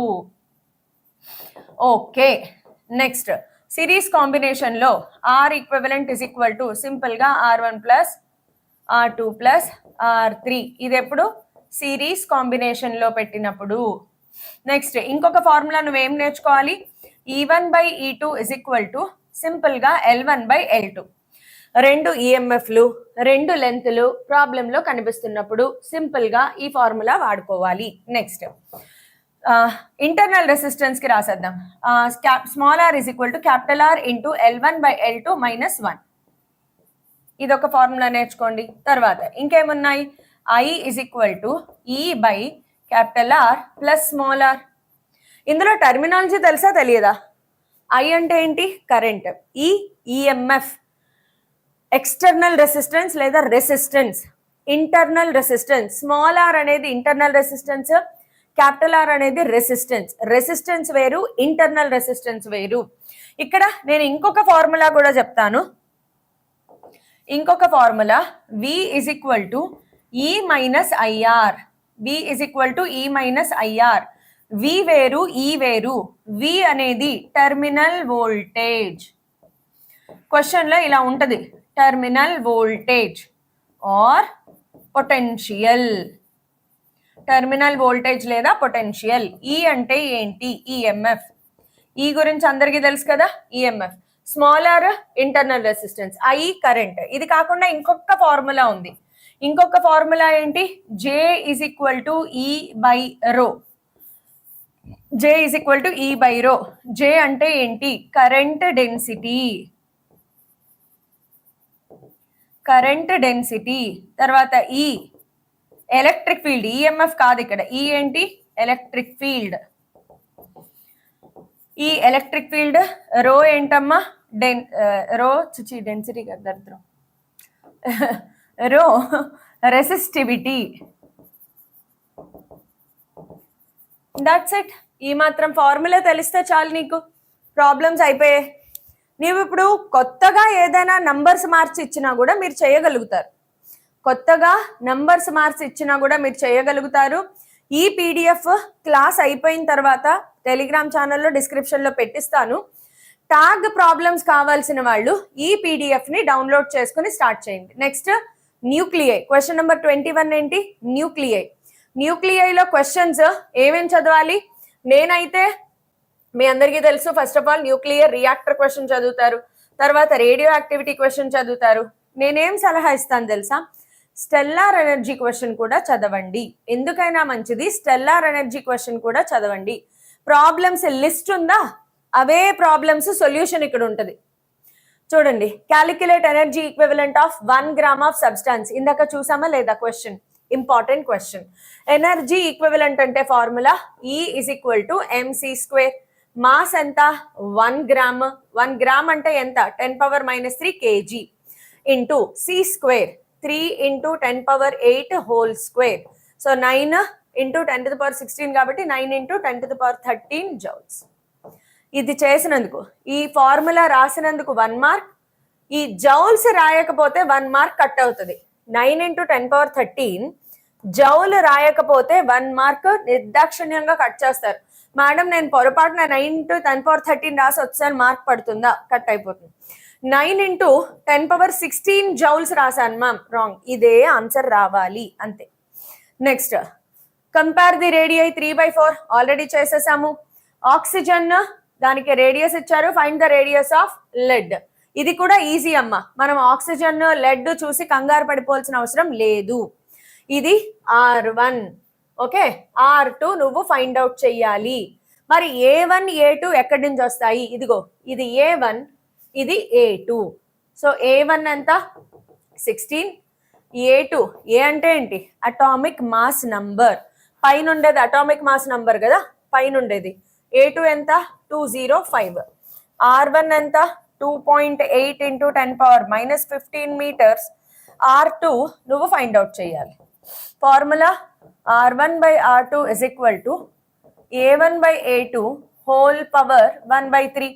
ఓకే, నెక్స్ట్ సిరీస్ కాంబినేషన్ లో R equivalent is equal to simple గా r1 plus r2 plus r3. ఇది ఎప్పుడు? సిరీస్ కాంబినేషన్ లో పెట్టినప్పుడు. నెక్స్ట్ ఇంకొక ఫార్ములా నువ్వేం నేర్చుకోవాలి? E1 by E2 is equal to simple గా L1 బై L2. రెండు ఈఎంఎఫ్లు, రెండు లెంత్లు ప్రాబ్లంలో కనిపిస్తున్నప్పుడు సింపుల్ గా ఈ ఫార్ములా వాడుకోవాలి. నెక్స్ట్ ఇంటర్నల్ రెసిస్టెన్స్ కి రాసేద్దాం. Small r is equal to capital R into L1 by L2 minus 1. ఇదొక ఫార్ములా నేర్చుకోండి. తర్వాత ఇంకేమున్నాయి? I is equal to E by capital R plus small r. ఇందులో టర్మినాలజీ తెలుసా తెలియదా? I అంటే ఏంటి? Current. E EMF external resistance లేదా resistance. Internal resistance. Small r అనేది ఇంటర్నల్ రెసిస్టెన్స్, క్యాపిటల్ R అనేది రెసిస్టెన్స్. రెసిస్టెన్స్ వేరు, ఇంటర్నల్ రెసిస్టెన్స్ వేరు. ఇక్కడ నేను ఇంకొక ఫార్ములా కూడా చెప్తాను. ఇంకొక formula V is equal to E minus IR. V is equal to E minus IR. V వేరు, E వేరు. V అనేది టెర్మినల్ వోల్టేజ్. క్వశ్చన్ లో ఇలా ఉంటది, terminal voltage or potential. Terminal voltage లేదా పొటెన్షియల్. ఈ అంటే ఏంటి? ఈఎంఎఫ్. ఈ గురించి అందరికీ తెలుసు కదా, EMF. Small r internal resistance, I current. ఇది కాకుండా ఇంకొక ఫార్ములా ఉంది. ఇంకొక ఫార్ములా ఏంటి? J is equal to E by rho. J is equal to E by rho. J అంటే ఏంటి? Current density. Current density. తర్వాత E ఎలక్ట్రిక్ ఫీల్డ్. ఈఎంఎఫ్ కాదు ఇక్కడ. ఈ ఏంటి? Electric field. ఈ ఎలక్ట్రిక్ ఫీల్డ్. రో ఏంటమ్మా? రో చిచి డెన్సిటీ కదా దరిద్రం. రో రెసిస్టివిటీ. That's it. ఈ మాత్రం ఫార్ములా తెలిస్తే చాలు, నీకు ప్రాబ్లమ్స్ అయిపోయాయి. నీవు ఇప్పుడు కొత్తగా ఏదైనా నంబర్స్ మార్చి ఇచ్చినా కూడా మీరు చేయగలుగుతారు. కొత్తగా నంబర్స్ మార్క్స్ ఇచ్చినా కూడా మీరు చేయగలుగుతారు. ఈ పీడిఎఫ్ క్లాస్ అయిపోయిన తర్వాత టెలిగ్రామ్ ఛానల్లో డిస్క్రిప్షన్లో పెట్టిస్తాను. ట్యాగ్ ప్రాబ్లమ్స్ కావాల్సిన వాళ్ళు ఈ పీడిఎఫ్ని డౌన్లోడ్ చేసుకుని స్టార్ట్ చేయండి. Next nuclei. క్వశ్చన్ నెంబర్ 21 ఏంటి? న్యూక్లియై. న్యూక్లియైలో క్వశ్చన్స్ ఏమేం చదవాలి? నేనైతే మీ అందరికీ తెలుసు, first of all nuclear reactor question చదువుతారు, తర్వాత రేడియో యాక్టివిటీ క్వశ్చన్ చదువుతారు. నేనేం సలహా ఇస్తాను తెలుసా? స్టెల్లార్ ఎనర్జీ క్వశ్చన్ కూడా చదవండి. ఎందుకైనా మంచిది, స్టెల్లార్ ఎనర్జీ క్వశ్చన్ కూడా చదవండి. ప్రాబ్లమ్స్ లిస్ట్ ఉందా? అవే ప్రాబ్లమ్స్ సొల్యూషన్ ఇక్కడ ఉంటుంది. చూడండి, calculate energy equivalent of 1 gram of substance. ఇందాక చూసామా లేదా question? Important question. Energy equivalent అంటే formula E is equal to mc². Mass ఎంత? 1 గ్రామ్. 1 గ్రామ్ అంటే ఎంత? 10⁻³ kg into c². 3 into 10⁸ whole square. So 9 into 10⁻16 కాబట్టి 9 ఇంటూ 10⁻13 జౌల్స్. ఇది చేసినందుకు, ఈ ఫార్ములా రాసినందుకు 1 మార్క్. ఈ జౌల్స్ రాయకపోతే 1 మార్క్ కట్ అవుతుంది. 9 ఇంటూ 10⁻13 జౌల్ రాయకపోతే 1 మార్క్ నిర్దాక్షిణ్యంగా కట్ చేస్తారు. మేడం నేను పొరపాటున 9 ఇంటూ 10⁻13 రాసి వచ్చాను, మార్క్ పడుతుందా? కట్ అయిపోతుంది. 9 ఇంటూ 10⁻16 జౌల్స్ రాశాను మ్యామ్, రాంగ్. ఇదే ఆన్సర్ రావాలి, అంతే. Next compare the radii 3/4. Already చేసేసాము. ఆక్సిజన్ దానికి రేడియస్ ఇచ్చారు, find the radius of lead. ఇది కూడా ఈజీ అమ్మ. మనం ఆక్సిజన్ లెడ్ చూసి కంగారు పడిపోవాల్సిన అవసరం లేదు. ఇది R1. ఓకే, R2 నువ్వు ఫైండ్ అవుట్ చెయ్యాలి. మరి A1 A2 ఎక్కడి నుంచి వస్తాయి? ఇదిగో, ఇది A1, ఇది A2. సో A1 ఎంత? 16. A2, ఏ అంటే ఏంటి? Atomic mass number. పైన ఉండేది అటామిక్ మాస్ నంబర్ కదా, పైన ఉండేది. A2 ఎంత 205, R1 ఎంత 2.8 into 10⁻⁻15 meters, R2 నువ్వు ఫైండ్ అవుట్ చేయాలి. Formula R1/R2 is equal to A1/A2 whole power 1/3.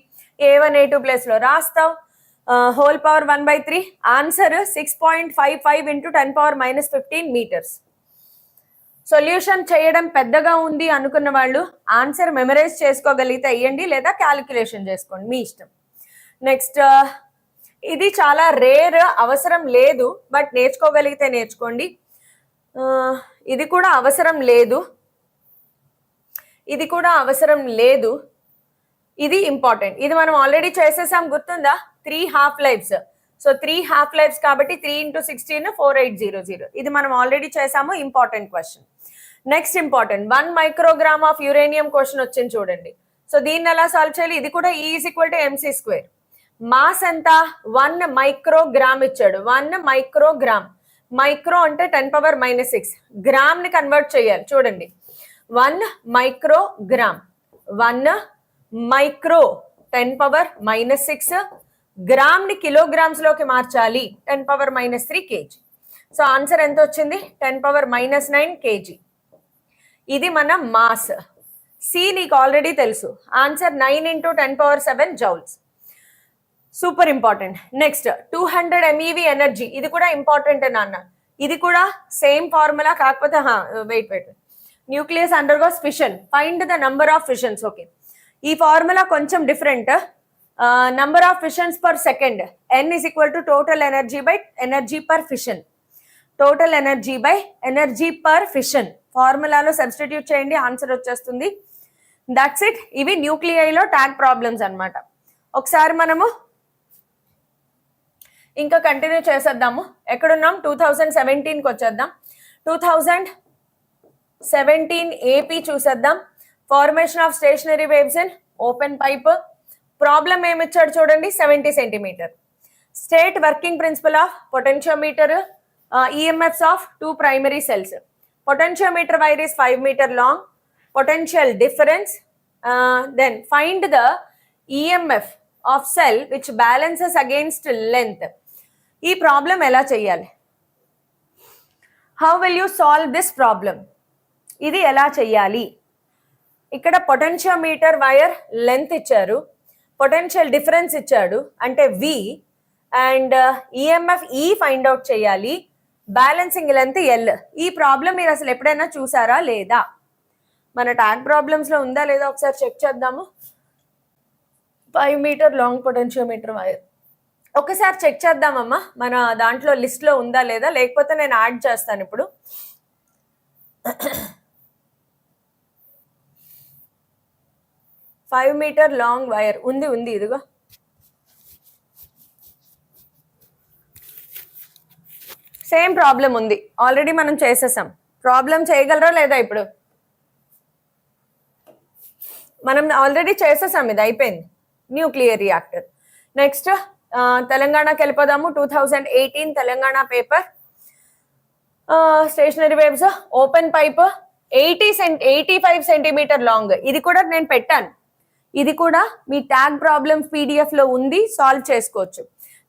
A1 A2 place లో రాస్తావు, whole power 1/3. Answer 6.55 into 10⁻⁻15 meters. Solution చేయడం పెద్దగా ఉంది అనుకున్న వాళ్ళు ఆన్సర్ మెమరైజ్ చేసుకోగలిగితే అయ్యండి, లేదా క్యాలిక్యులేషన్ చేసుకోండి, మీ ఇష్టం. నెక్స్ట్, ఇది చాలా రేర్, అవసరం లేదు, బట్ నేర్చుకోగలిగితే నేర్చుకోండి. ఇది కూడా అవసరం లేదు, ఇది కూడా అవసరం లేదు. ఇది ఇంపార్టెంట్. ఇది మనం ఆల్రెడీ చేసేసాం, గుర్తుందా? 3 half lives. So 3 half lives కాబట్టి 3 into 16 4800. ఇది మనం ఆల్రెడీ చేసాము, important question. Next important 1 microgram of uranium question వచ్చింది చూడండి. సో దీన్ని ఎలా సాల్వ్ చేయాలి? ఇది కూడా E is equal to mc². Mass ఎంత? 1 microgram ఇచ్చాడు. 1 microgram. మైక్రో అంటే 10⁻⁻6, గ్రామ్ ని కన్వర్ట్ చేయాలి. చూడండి, 1 microgram, 1 మైక్రో 10⁻⁻6, గ్రామ్ ని కిలోగ్రామ్స్ లోకి మార్చాలి, 10⁻⁻3 kg. సో ఆన్సర్ ఎంత వచ్చింది? 10⁻⁻9 kg. ఇది మన మాస్. సి నీకు ఆల్రెడీ తెలుసు, answer 9 into 10⁻7 joules. Super important. Next 200 MeV energy, ఇది కూడా ఇంపార్టెంట్ నాన్న. ఇది కూడా సేమ్ ఫార్ములా, కాకపోతే wait nucleus undergoes fission, find the number of fissions. Okay, ఈ ఫార్ములా కొంచెం different. Number of fissions per second, N is equal to total energy by energy per fission. Total energy by energy per fission ఫార్ములాలో substitute చేయండి, answer వచ్చేస్తుంది. That's it. ఇవి న్యూక్లియైలో tag problems అన్నమాట. ఒకసారి మనము ఇంకా కంటిన్యూ చేసేద్దాము. ఎక్కడున్నాం? 2017కి వచ్చేద్దాం. 2017 ఏపీ చూసేద్దాం. Formation of stationary waves in open pipe. Problem ఏమిచ్చాడు చూడండి, 70 centimeter. State working principle of potentiometer, EMFs of 2 primary cells. Potentiometer wire is 5 meter long. Potential difference. Then find the EMF of cell which balances against length. ఈ problem ఎలా చేయాలి? How will you solve this problem? ఇది ఎలా చేయాలి? ఇక్కడ potentiometer wire length ఇచ్చారు, potential difference ఇచ్చాడు అంటే V, and EMF E find out చేయాలి, బ్యాలెన్సింగ్ లెంత్ L. ఈ ప్రాబ్లం మీరు అసలు ఎప్పుడైనా చూసారా లేదా? మన ట్యాగ్ ప్రాబ్లమ్స్ లో ఉందా లేదా ఒకసారి చెక్ చేద్దాము. 5 meter లాంగ్ పొటెన్షియోమీటర్ వైర్ ఒకసారి చెక్ చేద్దామమ్మా, మన దాంట్లో లిస్ట్ లో ఉందా లేదా, లేకపోతే నేను యాడ్ చేస్తాను ఇప్పుడు. ఫైవ్ మీటర్ లాంగ్ వైర్ ఉంది, ఇదిగో. సేమ్ ప్రాబ్లం ఉంది, ఆల్రెడీ మనం చేసేసాం. ప్రాబ్లం చేయగలరా లేదా? ఇప్పుడు మనం ఆల్రెడీ చేసేసాం, ఇది అయిపోయింది. Nuclear reactor. నెక్స్ట్ తెలంగాణకి వెళ్ళిపోదాము. 2018 Telangana paper. Stationery waves open pipe 85 centimeter long. ఇది కూడా నేను పెట్టాను, ఇది కూడా మీ ట్యాగ్ ప్రాబ్లమ్స్ PDF లో ఉంది, సాల్వ్ చేసుకోవచ్చు.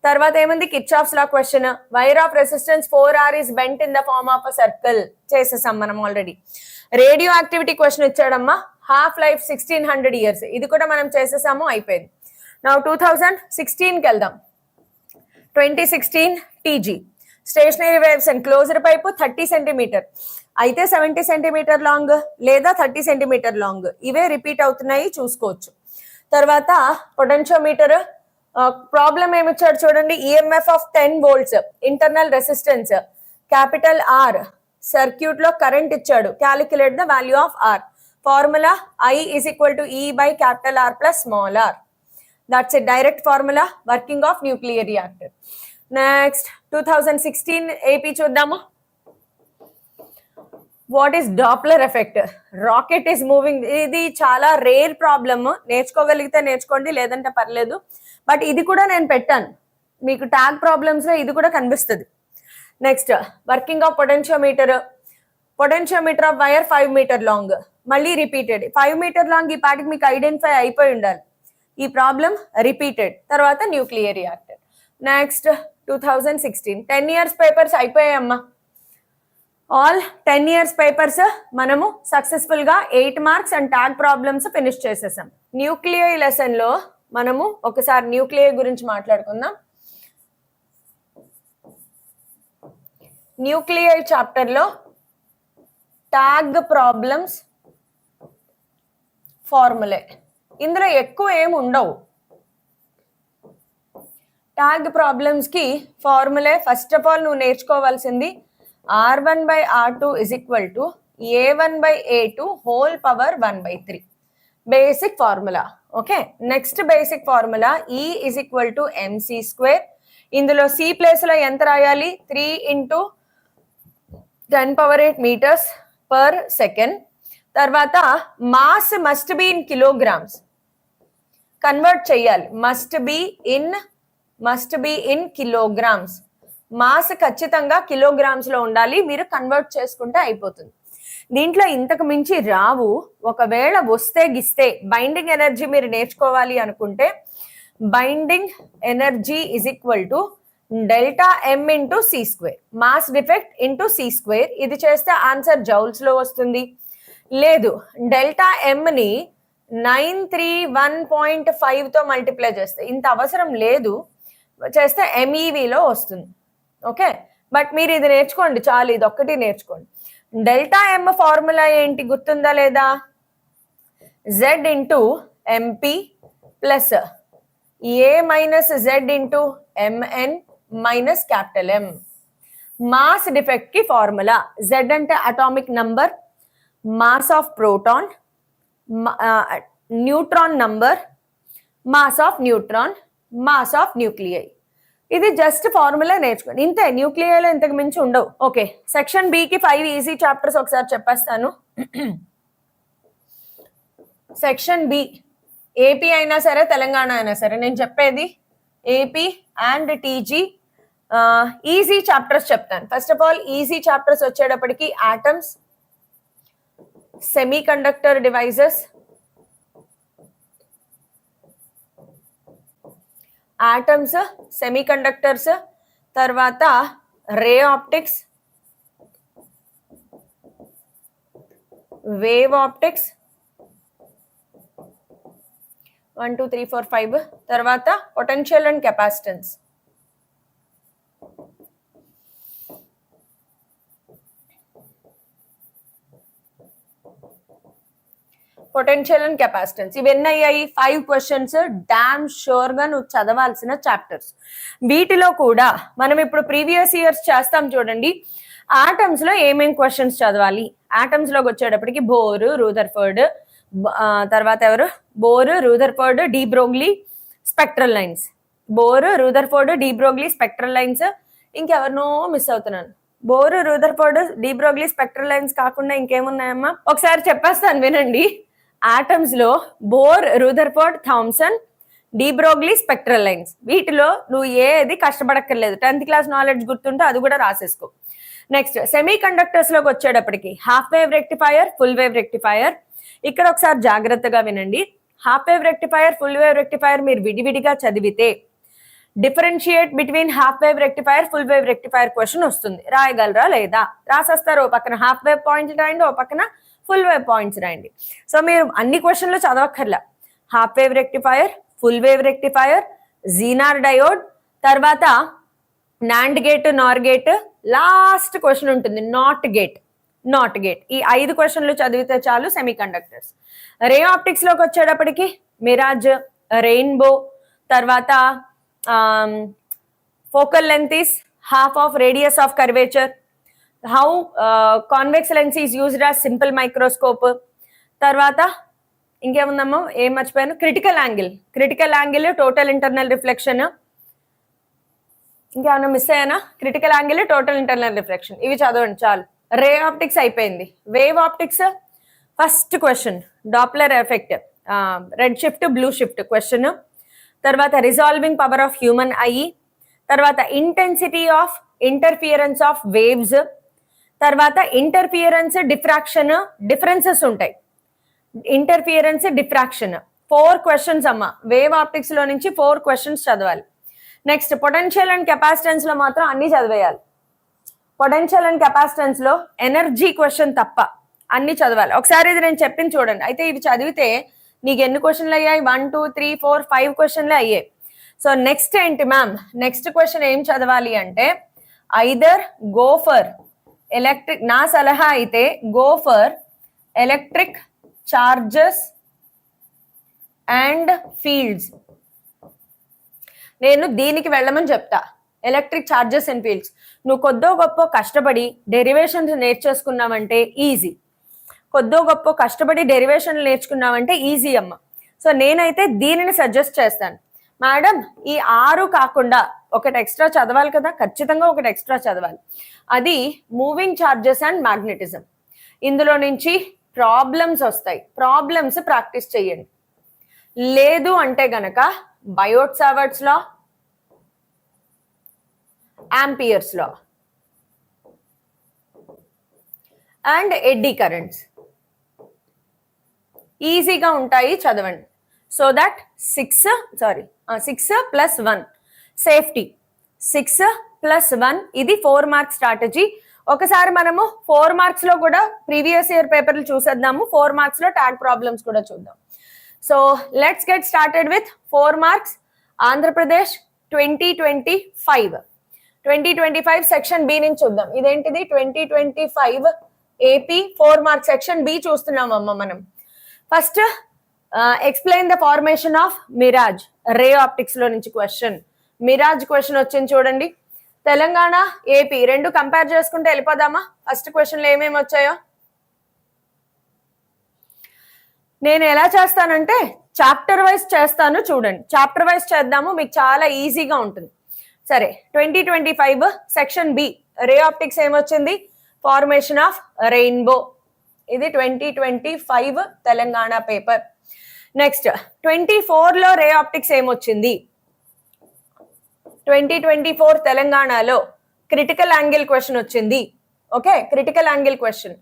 తర్వాత ఏముంది? Kirchhoff's law question. Wire of resistance 4R is bent in the form of a circle. చేసేసాం మనం ఆల్రెడీ. రేడియో యాక్టివిటీ క్వశ్చన్ ఇచ్చాడమ్మా, హాఫ్ లైఫ్ 1600 years. ఇది కూడా మనం చేసేసాము, అయిపోయింది. నా 2016కి వెళ్దాం. 2016 TG stationary waves and closer pipe 30 centimeter. అయితే 70 centimeter లాంగ్ లేదా 30 centimeter లాంగ్, ఇవే రిపీట్ అవుతున్నాయి, చూసుకోవచ్చు. తర్వాత పొటెన్షియోమీటర్ ప్రాబ్లం ఏమిచ్చాడు చూడండి, EMF of 10 volts, internal resistance capital R, circuit లో కరెంట్ ఇచ్చాడు, calculate the value of R. Formula I is equal to E by capital R plus small r. That's a direct formula, working of nuclear reactor. Next 2016 AP చూద్దాము. What is Doppler effect? Rocket is moving. ఇది చాలా rare problem, నేర్చుకోగలిగితే నేర్చుకోండి, లేదంటే పర్లేదు. But ఇది కూడా నేను పెట్టాను మీకు ట్యాగ్ ప్రాబ్లమ్స్ లో, ఇది కూడా కనిపిస్తుంది. Next working of potentiometer. Potentiometer of wire 5 meter long, మళ్ళీ రిపీటెడ్ 5 మీటర్ లాంగ్. ఈ పాటికి మీకు ఐడెంటిఫై అయిపోయి ఉండాలి. ఈ ప్రాబ్లం రిపీటెడ్. తర్వాత nuclear reactor. Next 2016 10 years papers అయిపోయాయమ్మా. ఆల్ 10 ఇయర్స్ పేపర్స్ మనము సక్సెస్ఫుల్ గా 8 marks and tag problems finish చేసేసాం. న్యూక్లియర్ లెసన్ లో మనము ఒకసారి న్యూక్లియర్ గురించి మాట్లాడుకుందాం. న్యూక్లియర్ చాప్టర్ లో ట్యాగ్ ప్రాబ్లమ్స్ ఫార్ములే, ఇందులో ఎక్కువ ఏమి ఉండవు. ట్యాగ్ ప్రాబ్లమ్స్ కి ఫార్ములే ఫస్ట్ ఆఫ్ ఆల్ నువ్వు నేర్చుకోవాల్సింది R1/R2 is equal to A1/A2 whole power 1/3 basic formula. Okay, next basic formula E is equal to mc². ఇందులో C ప్లేస్ లో ఎంత రాయాలి? 3 × 10⁸ మీటర్స్ పర్ సెకండ్. తర్వాత mass must be in kilograms convert చేయాలి. Must be in kilograms. Mass ఖచ్చితంగా kilograms లో ఉండాలి. మీరు కన్వర్ట్ చేసుకుంటే అయిపోతుంది. దీంట్లో ఇంతకు మించి రావు. ఒకవేళ వస్తే గిస్తే బైండింగ్ ఎనర్జీ మీరు నేర్చుకోవాలి అనుకుంటే binding energy is equal to delta M into C², mass defect into C². ఇది చేస్తే ఆన్సర్ జౌల్స్ లో వస్తుంది. లేదు, డెల్టా ఎం ని 931.5 తో మల్టిప్లై చేస్తే, ఇంత అవసరం లేదు, చేస్తే MEVలో వస్తుంది. ఓకే, బట్ మీరు ఇది నేర్చుకోండి చాలు, ఇది ఒక్కటి నేర్చుకోండి. డెల్టా ఎం ఫార్ములా ఏంటి గుర్తుందా లేదా? Z into MP plus A minus Z into MN minus capital M. Mass defect కి ఫార్ములా Z అంటే atomic number, mass of proton, neutron number, mass of neutron, mass of nuclei. ఇది just formula నేర్చుకోండి, ఇంతే. న్యూక్లియైలో ఇంతకు మించి ఉండవు. Okay, section B కి 5 easy chapters ఒకసారి చెప్పేస్తాను. సెక్షన్ బి ఏపీ అయినా సరే తెలంగాణ అయినా సరే, నేను చెప్పేది AP and TG easy chapters చెప్తాను. First of all easy chapters వచ్చేటప్పటికి atoms, semi conductor devices, atoms, semi conductors, తర్వాత రే ఆప్టిక్స్, వేవ్ ఆప్టిక్స్, 1 2 3 4 5, తర్వాత potential and capacitance. Potential and capacitance ఇవన్నీ అయ్యాయి. 5 క్వశ్చన్స్ డామ్ షూర్ గా నువ్వు చదవాల్సిన చాప్టర్స్. వీటిలో కూడా మనం ఇప్పుడు ప్రీవియస్ ఇయర్స్ చేస్తాం చూడండి. ఆటమ్స్ లో ఏమేం క్వశ్చన్స్ చదవాలి? ఆటమ్స్ లోకి వచ్చేటప్పటికి బోర్, రూదర్ఫర్డ్, తర్వాత ఎవరు? Bohr, Rutherford, de Broglie, spectral lines. Bohr, Rutherford, de Broglie, spectral lines. ఇంకెవరినో మిస్ అవుతున్నాను. Bohr, Rutherford, de Broglie, spectral lines కాకుండా ఇంకేమున్నాయమ్మా? ఒకసారి చెప్పేస్తాను వినండి. ఆటమ్స్ లో Bohr, Rutherford, Thomson, de Broglie, spectral lines. వీటిలో నువ్వు ఏది కష్టపడక్కర్లేదు. 10th క్లాస్ నాలెడ్జ్ గుర్తుంటే అది కూడా రాసేసుకో. నెక్స్ట్ సెమీ కండక్టర్స్ లోకి వచ్చేటప్పటికి half wave rectifier, full wave rectifier. ఇక్కడ ఒకసారి జాగ్రత్తగా వినండి. Half wave rectifier, full wave rectifier మీరు విడివిడిగా చదివితే differentiate between half wave rectifier, full wave rectifier question వస్తుంది. రాయగలరా లేదా? రాసేస్తారు. ఓ పక్కన హాఫ్ వేవ్ పాయింట్స్ రాయండి, ఓ పక్కన ఫుల్ వేవ్ పాయింట్స్ రాయండి. సో మీరు అన్ని క్వశ్చన్లు చదవక్కర్లా. Half wave rectifier, full wave rectifier, Zener diode, తర్వాత NAND gate, NOR gate, last question ఉంటుంది నాట్ గేట్. ఈ 5 క్వశ్చన్లు చదివితే చాలు సెమీ కండక్టర్స్. రే ఆప్టిక్స్ లోకి వచ్చేటప్పటికి మిరాజ్, రెయిన్బో, తర్వాత focal length is half of radius of curvature, how convex lens is used as simple microscope. తర్వాత ఇంకేముందమ్మా? ఏం మర్చిపోయాను? Critical angle, total internal reflection. ఇంకేమన్నా మిస్ అయ్యానా? Critical angle, total internal reflection, ఇవి చదవండి చాలు. రే ఆప్టిక్స్ అయిపోయింది. Wave optics first question Doppler effect, red shift, blue shift question. తర్వాత resolving power of human eye, తర్వాత intensity of interference of waves, తర్వాత interference, diffraction, differences ఉంటాయి. Interference, diffraction 4 questions అమ్మ. Wave optics లో నుంచి 4 questions చదవాలి. Next potential and capacitance లో మాత్రం అన్ని చదివేయాలి. పొటెన్షియల్ అండ్ కెపాసిటెన్స్ లో ఎనర్జీ క్వశ్చన్ తప్ప అన్ని చదవాలి. ఒకసారి ఇది నేను చెప్పింది చూడండి. అయితే ఇవి చదివితే నీకు ఎన్ని క్వశ్చన్లు అయ్యాయి? 1 2 3 4 5 క్వశ్చన్లే అయ్యాయి. సో నెక్స్ట్ ఏంటి మ్యామ్? నెక్స్ట్ క్వశ్చన్ ఏం చదవాలి అంటే ఐదర్ గో ఫర్ ఎలక్ట్రిక్, నా సలహా అయితే go for electric charges and fields. నేను దీనికి వెళ్ళమని చెప్తా, ఎలక్ట్రిక్ చార్జెస్ అండ్ ఫీల్డ్స్. నువ్వు కొద్దో గొప్ప కష్టపడి డెరివేషన్స్ నేర్చేసుకున్నావంటే ఈజీ. కొద్దో గొప్ప కష్టపడి డెరివేషన్లు నేర్చుకున్నావంటే ఈజీ అమ్మ. సో నేనైతే దీనిని సజెస్ట్ చేస్తాను. మేడం ఈ 6 కాకుండా ఒకటి ఎక్స్ట్రా చదవాలి కదా, ఖచ్చితంగా ఒకటి ఎక్స్ట్రా చదవాలి. అది మూవింగ్ చార్జెస్ అండ్ మ్యాగ్నెటిజం. ఇందులో నుంచి ప్రాబ్లమ్స్ వస్తాయి. ప్రాబ్లమ్స్ ప్రాక్టీస్ చేయండి. లేదు అంటే గనక Biot Savart's law, Ampere's law and eddy currents ఈజీగా ఉంటాయి, చదవండి. So that 6 plus 1 safety, 6 plus 1 ఇది 4 మార్క్స్ స్ట్రాటజీ. ఒకసారి మనము 4 మార్క్స్ లో కూడా ప్రీవియస్ ఇయర్ పేపర్లు చూసేద్దాము. 4 మార్క్స్ లో ట్యాగ్ ప్రాబ్లమ్స్ కూడా చూద్దాం. So let's get started with 4 marks Andhra Pradesh 2025 section B నుంచి చూద్దాం. ఇదేంటిది? 2025 ఏపీ 4 మార్క్స్ సెక్షన్ బి చూస్తున్నాం అమ్మ మనం. First explain the formation of mirage. Ray optics లో నుంచి క్వశ్చన్, మిరాజ్ క్వశ్చన్ వచ్చింది చూడండి. తెలంగాణ, ఏపీ రెండు కంపేర్ చేసుకుంటే వెళ్ళిపోదామా? ఫస్ట్ క్వశ్చన్లు ఏమేమి వచ్చాయో నేను ఎలా చేస్తానంటే చాప్టర్ వైజ్ చేస్తాను, చూడండి. చాప్టర్ వైజ్ చేద్దాము, మీకు చాలా ఈజీగా ఉంటుంది. సరే, 2025 సెక్షన్ బి రే ఆప్టిక్స్ ఏమొచ్చింది? Formation of rainbow. ఇది 2025 తెలంగాణ పేపర్. నెక్స్ట్ 24 లో రే ఆప్టిక్స్ ఏమొచ్చింది? 2024 తెలంగాణలో క్రిటికల్ యాంగిల్ క్వశ్చన్ వచ్చింది. Okay, critical angle question.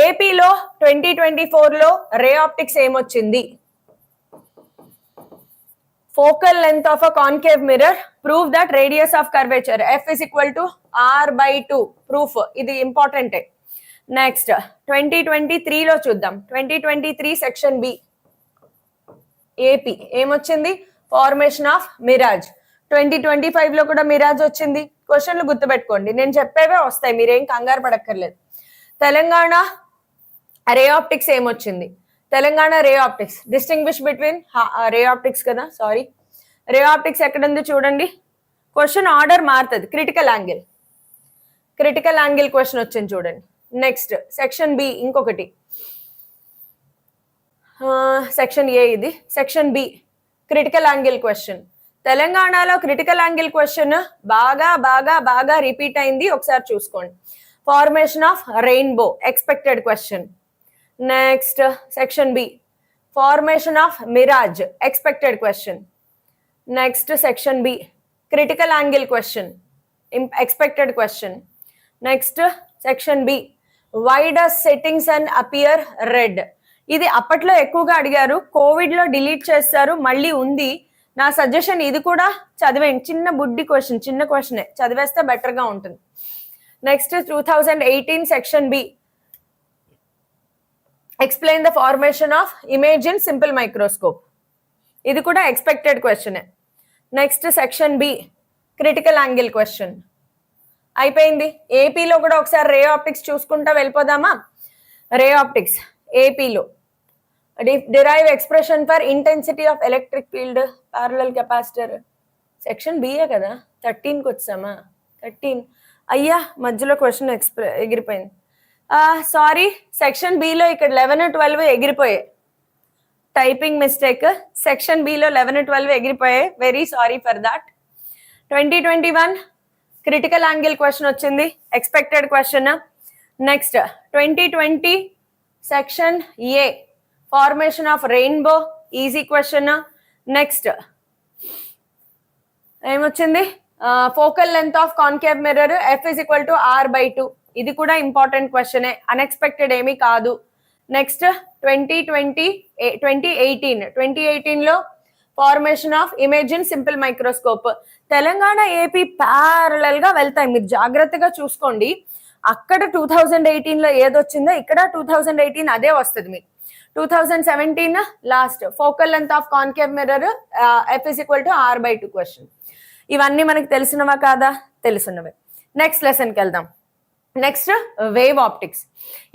ఏపీలో 2024 లో రే ఆప్టిక్స్ ఏమొచ్చింది? Focal length of a concave mirror, prove that radius of curvature F is equal to R/2. Proof, ఇది ఇంపార్టెంటే. నెక్స్ట్ 2023 లో చూద్దాం. 2023 సెక్షన్ బి ఏపీ ఏమొచ్చింది? Formation of mirage. 2025 లో కూడా మిరాజ్ వచ్చింది. క్వశ్చన్లు గుర్తుపెట్టుకోండి, నేను చెప్పేవే వస్తాయి, మీరేం కంగారు పడక్కర్లేదు. తెలంగాణ రే ఆప్టిక్స్ ఏమొచ్చింది? Telangana ray optics, distinguish between ray optics కదా, సారీ, రే ఆప్టిక్స్ ఎక్కడుంది చూడండి. క్వశ్చన్ ఆర్డర్ మారుతుంది. Critical angle, critical angle question వచ్చింది చూడండి. నెక్స్ట్ సెక్షన్ బి ఇంకొకటి, సెక్షన్ ఏ, ఇది section B critical angle question. తెలంగాణలో క్రిటికల్ యాంగిల్ క్వశ్చన్ బాగా బాగా బాగా రిపీట్ అయింది, ఒకసారి చూసుకోండి. Formation of rainbow expected question. Next section B formation of mirage expected question. Next section B critical angle question expected question. Next section B why does setting sun appear red. ఇది అప్పట్లో ఎక్కువగా అడిగారు, Covid లో delete చేస్తారు, మళ్ళీ ఉంది. నా suggestion ఇది కూడా చదివేయండి. చిన్న బుడ్డి క్వశ్చన్, చిన్న క్వశ్చనే, చదివేస్తే బెటర్ గా ఉంటుంది. Next 2018 section B explain the formation of image in simple microscope. ఇది కూడా ఎక్స్పెక్టెడ్ క్వశ్చనే. Next section B critical angle question అయిపోయింది. ఏపీలో కూడా ఒకసారి రే ఆప్టిక్స్ చూసుకుంటా వెళ్ళిపోదామా? రే ఆప్టిక్స్ ఏపీలో derive expression for intensity of electric field parallel capacitor. Section B A కదా, 13కి వచ్చామా? 13 అయ్యా, మధ్యలో క్వశ్చన్ ఎగిరిపోయింది. సారీ, సెక్షన్ బిలో ఇక్కడ 11 12 ఎగిరిపోయాయి, టైపింగ్ మిస్టేక్. సెక్షన్ బిలో 11 12 ఎగిరిపోయాయి, very sorry for that. 2021 critical angle question వచ్చింది, expected question. Next 2020 section A formation of rainbow easy question. Next ఏమొచ్చింది? Focal length of concave mirror F is equal to R/2 ఇది కూడా important క్వశ్చనే, unexpected ఏమీ కాదు. Next 2018లో formation of image in simple microscope. Telangana AP parallel గా వెళ్తాయి, మీరు జాగ్రత్తగా చూసుకోండి. అక్కడ 2018లో ఏదొచ్చిందో ఇక్కడ 2018 అదే వస్తుంది మీకు. 2017 last focal length of concave mirror F=R/2 question. ఇవన్నీ మనకి తెలిసినవా కాదా? తెలిసినవే. నెక్స్ట్ లెసన్కి వెళ్దాం. Next wave optics.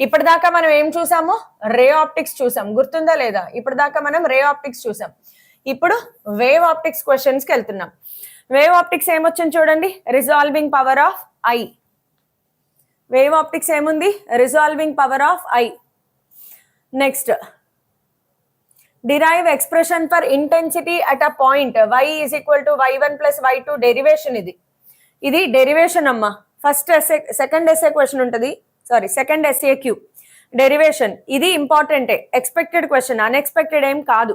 ఇప్పటిదాకా మనం ఏం చూసాము? రే ఆప్టిక్స్ చూసాం, గుర్తుందా లేదా? ఇప్పటిదాకా మనం రే ఆప్టిక్స్ చూసాం. ఇప్పుడు వేవ్ ఆప్టిక్స్ క్వశ్చన్స్కి వెళ్తున్నాం. వేవ్ ఆప్టిక్స్ ఏమొచ్చింది చూడండి, resolving power of eye. Wave optics ఏముంది? Resolving power of eye. Next derive expression for intensity at a point y=y1 + y2 derivation. ఇది డెరివేషన్ అమ్మా. First SA second SA question ఉంటుంది, sorry second SAQ derivation. ఇది ఇంపార్టెంటే, expected question, unexpected ఏం కాదు.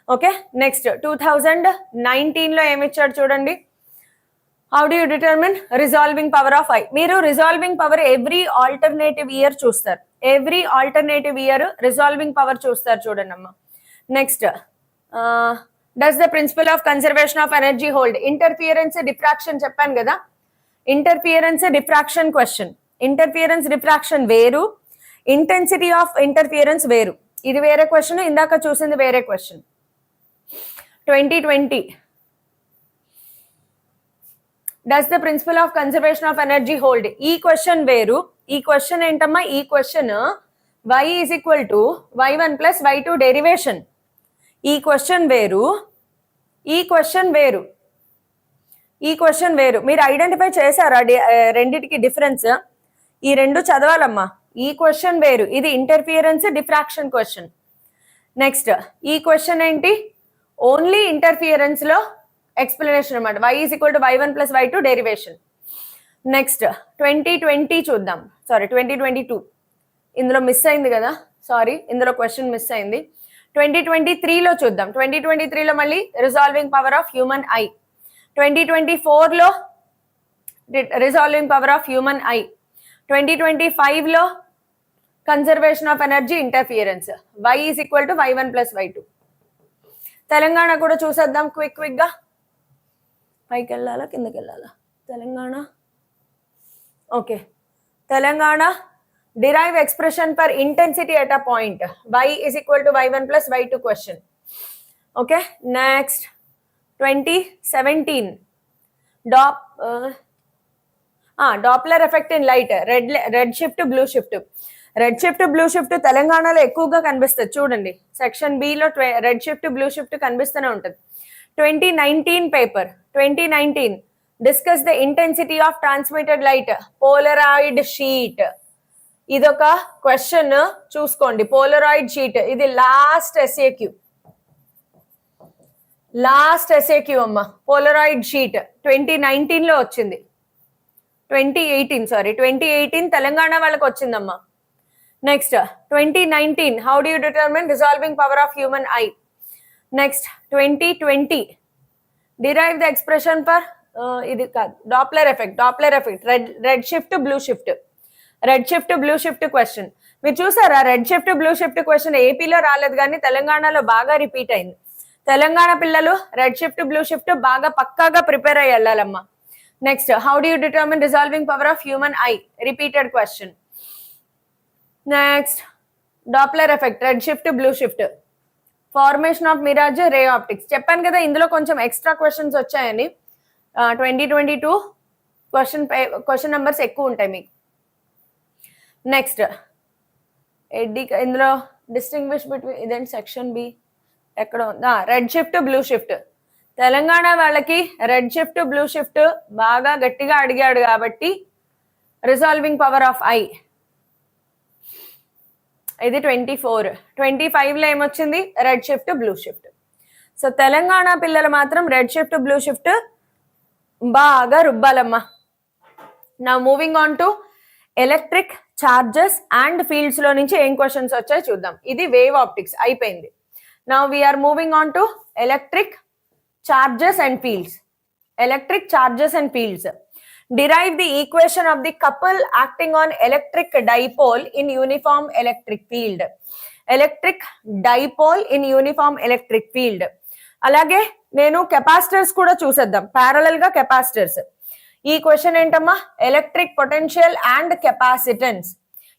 Okay. Next 2019లో ఏమిచ్చాడు చూడండి, how do you determine resolving power of eye. మీరు resolving power every alternative year చూస్తారు, every alternative year resolving power చూస్తారు చూడండి అమ్మా. Next does the principle of conservation of energy hold. Interference diffraction చెప్పాను కదా, interference diffraction question. Interference diffraction వేరు, intensity of interference వేరు. ఇది వేరే క్వశ్చన్, ఇందాక చూసింది వేరే question. 2020 does the principle of conservation of energy hold. ఈ క్వశ్చన్ వేరు, ఈ క్వశ్చన్ ఏంటమ్మా? ఈ క్వశ్చన్ y=y1 + y2 డెరివేషన్. ఈ క్వశ్చన్ వేరు, ఈ క్వశ్చన్ వేరు, ఈ క్వశ్చన్ వేరు. మీరు ఐడెంటిఫై చేశారా రెండిటికి డిఫరెన్స్? ఈ రెండు చదవాలమ్మా. ఈ క్వశ్చన్ వేరు, ఇది ఇంటర్ఫియరెన్స్ డిఫ్రాక్షన్ క్వశ్చన్. నెక్స్ట్ ఈ క్వశ్చన్ ఏంటి? ఓన్లీ ఇంటర్ఫియరెన్స్ లో ఎక్స్ప్లెనేషన్ అనమాట, y=y1 + y2 డెరివేషన్. నెక్స్ట్ 2020 చూద్దాం, సారీ 2022. ఇందులో మిస్ అయింది కదా, సారీ ఇందులో క్వశ్చన్ మిస్ అయింది. 2023లో చూద్దాం. 2023లో మళ్ళీ resolving power of human eye. 2024లో resolving power of human eye. 2025లో conservation of energy interference, y=y1 + y2. Telangana కూడా చూసేద్దాం క్విక్ గా. పైకి వెళ్ళాలా కిందకి వెళ్ళాలా? Telangana. Okay. Telangana derive expression for intensity at a point y=y1 + y2 question. Okay. Next 2017 Doppler effect in light, red shift blue shift. Red shift blue shift తెలంగాణలో ఎక్కువగా కనిపిస్తుంది చూడండి. సెక్షన్ బిలో రెడ్ షిఫ్ట్ బ్లూ షిఫ్ట్ కనిపిస్తూనే ఉంటుంది. 2019 paper, 2019 discuss the intensity of transmitted light Polaroid sheet. ఇదొక question చూసుకోండి, Polaroid sheet. ఇది లాస్ట్ ఎస్ఏక్యూ, లాస్ట్ ఎస్ఏక్యూ అమ్మా. పోలరాయిడ్ షీట్ 2019లో వచ్చింది, 2018 తెలంగాణ వాళ్ళకి వచ్చిందమ్మా. Next 2019 how do you determine resolving power of human I. Next 2020 derive the expression for, ఇది కాదు, Doppler effect. Red shift blue shift, red shift blue shift question. మీరు చూసారా? Red shift blue shift question ఏపీలో రాలేదు కానీ తెలంగాణలో బాగా repeat అయింది. తెలంగాణ పిల్లలు రెడ్ షిఫ్ట్ బ్లూ షిఫ్ట్ బాగా పక్కాగా ప్రిపేర్ అయ్యి వెళ్ళాలమ్మా. Next how do you determine resolving power of human eye, repeated question. Next Doppler effect, red shift blue shift. Formation of mirage, ray optics. చెప్పాను కదా ఇందులో కొంచెం ఎక్స్ట్రా క్వశ్చన్స్ వచ్చాయని. 2022 question numbers ఎక్కువ ఉంటాయి మీకు. నెక్స్ట్ ఇందులో డిస్టింగ్విష్ బిట్వీన్, ఇదేంటి సెక్షన్ బి ఎక్కడ ఉందా? Red shift blue shift. Telangana వాళ్ళకి రెడ్ షిఫ్ట్ బ్లూ షిఫ్ట్ బాగా గట్టిగా అడిగాడు కాబట్టి రిజాల్వింగ్ పవర్ ఆఫ్ ఐ. ఇది 24. 25లో ఏమొచ్చింది? Red shift blue shift. So Telangana పిల్లలు మాత్రం రెడ్ షిఫ్ట్ బ్లూ షిఫ్ట్ బాగా రుబ్బాలమ్మా. Now moving on to electric charges and fields లో నుంచి ఏం క్వశ్చన్స్ వచ్చాయో చూద్దాం. ఇది వేవ్ ఆప్టిక్స్ అయిపోయింది. Now we're moving on to electric charges and fields. Electric charges and fields. Derive the equation of the couple acting on electric dipole in uniform electric field. Electric dipole in uniform electric field. అలాగే నేను capacitors కూడా చూసేద్దాం parallel గా capacitors. ఈ question ఏంటమ్మా, electric potential and capacitance.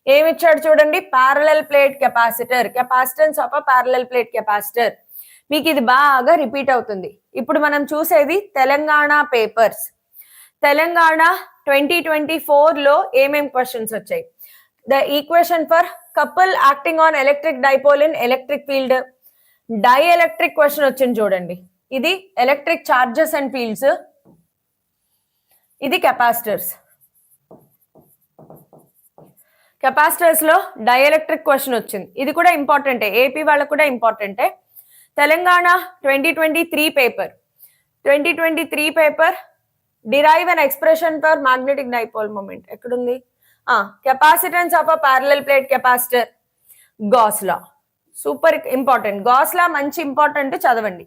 ఏమి ఇచ్చాడు చూడండి, parallel plate capacitor, capacitance of a parallel plate capacitor. మీకు ఇది బాగా రిపీట్ అవుతుంది. ఇప్పుడు మనం చూసేది తెలంగాణ పేపర్స్. తెలంగాణ 2024లో ఏమేం క్వశ్చన్స్ వచ్చాయి? The equation for couple acting on electric dipole in electric field. Dielectric question వచ్చింది చూడండి. ఇది ఎలక్ట్రిక్ చార్జెస్ అండ్ ఫీల్డ్స్, ఇది కెపాసిటర్స్. కెపాసిటర్స్ లో డైఎలక్ట్రిక్ క్వశ్చన్ వచ్చింది. ఇది కూడా ఇంపార్టెంటే, ఏపీ వాళ్ళకు కూడా ఇంపార్టెంటే. Telangana 2023 paper, 2023 paper derive an expression for magnetic dipole moment. ఎక్కడుంది? Capacitance of a parallel plate capacitor, Gauss law. Super important. Gauss law మంచి ఇంపార్టెంట్, చదవండి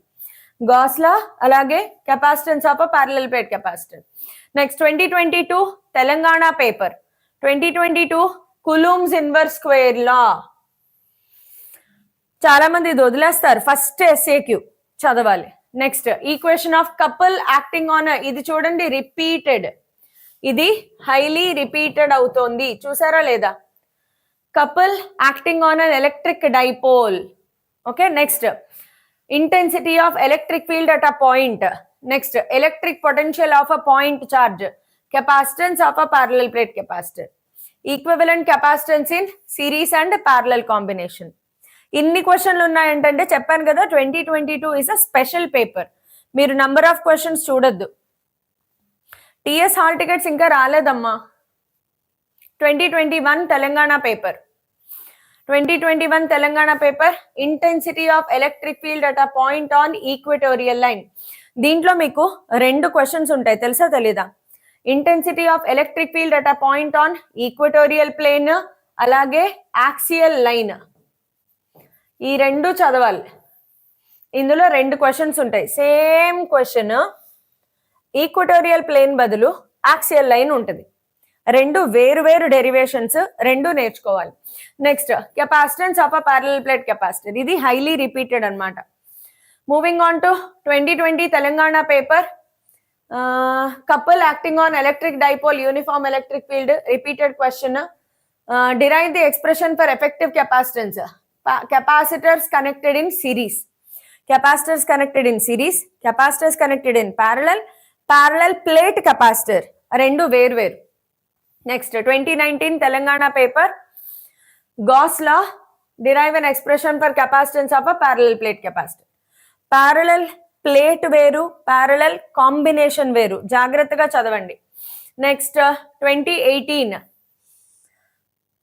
గాస్ లా. అలాగే capacitance of a parallel plate capacitor. Next 2022 Telangana paper, 2022 Coulomb's inverse square law. చాలా మంది ఇది వదిలేస్తారు, first SAQ చదవాలి. Next equation of couple acting on, ఇది చూడండి రిపీటెడ్, ఇది హైలీ రిపీటెడ్ అవుతోంది, చూసారా లేదా? Couple acting on an electric dipole. Okay, next intensity of electric field at a point. Next electric potential of a point charge, capacitance of a parallel plate capacitor, equivalent capacitance in series and parallel combination. ఇన్ని క్వశ్చన్లు ఉన్నాయంటే చెప్పాను కదా, 2022 is a special paper. మీరు number of questions చూడొద్దు. TS hall tickets ఇంకా రాలేదమ్మా. 2021 Telangana paper, 2021 Telangana paper intensity of electric field at a point on equatorial line. దీంట్లో మీకు 2 క్వశ్చన్స్ ఉంటాయి, తెలుసా తెలీదా? Intensity of electric field at a point on equatorial plane, అలాగే యాక్సియల్ లైన్. ఈ 2 చదవాలి. ఇందులో 2 క్వశ్చన్స్ ఉంటాయి. సేమ్ క్వశ్చన్ ఈక్వటోరియల్ ప్లేన్ బదులు యాక్సియల్ లైన్ ఉంటుంది. 2 వేరు వేరు డెరివేషన్స్, 2 నేర్చుకోవాలి. Next capacitance of a parallel plate capacitor, ఇది హైలీ రిపీటెడ్ అన్నమాట. Moving on to 2020 Telangana paper, couple acting on electric dipole uniform electric field, repeated question. Derive the expression for effective capacitance. Capacitors connected in series, capacitors connected in series, capacitors connected in parallel, parallel plate capacitor, rendu వేరు వేరు. Next 2019 Telangana paper, gas law, derive an expression for capacitance of a parallel plate capacitor. parallel plate వేరు, parallel combination వేరు, జాగ్రత్తగా చదవండి. Next 2018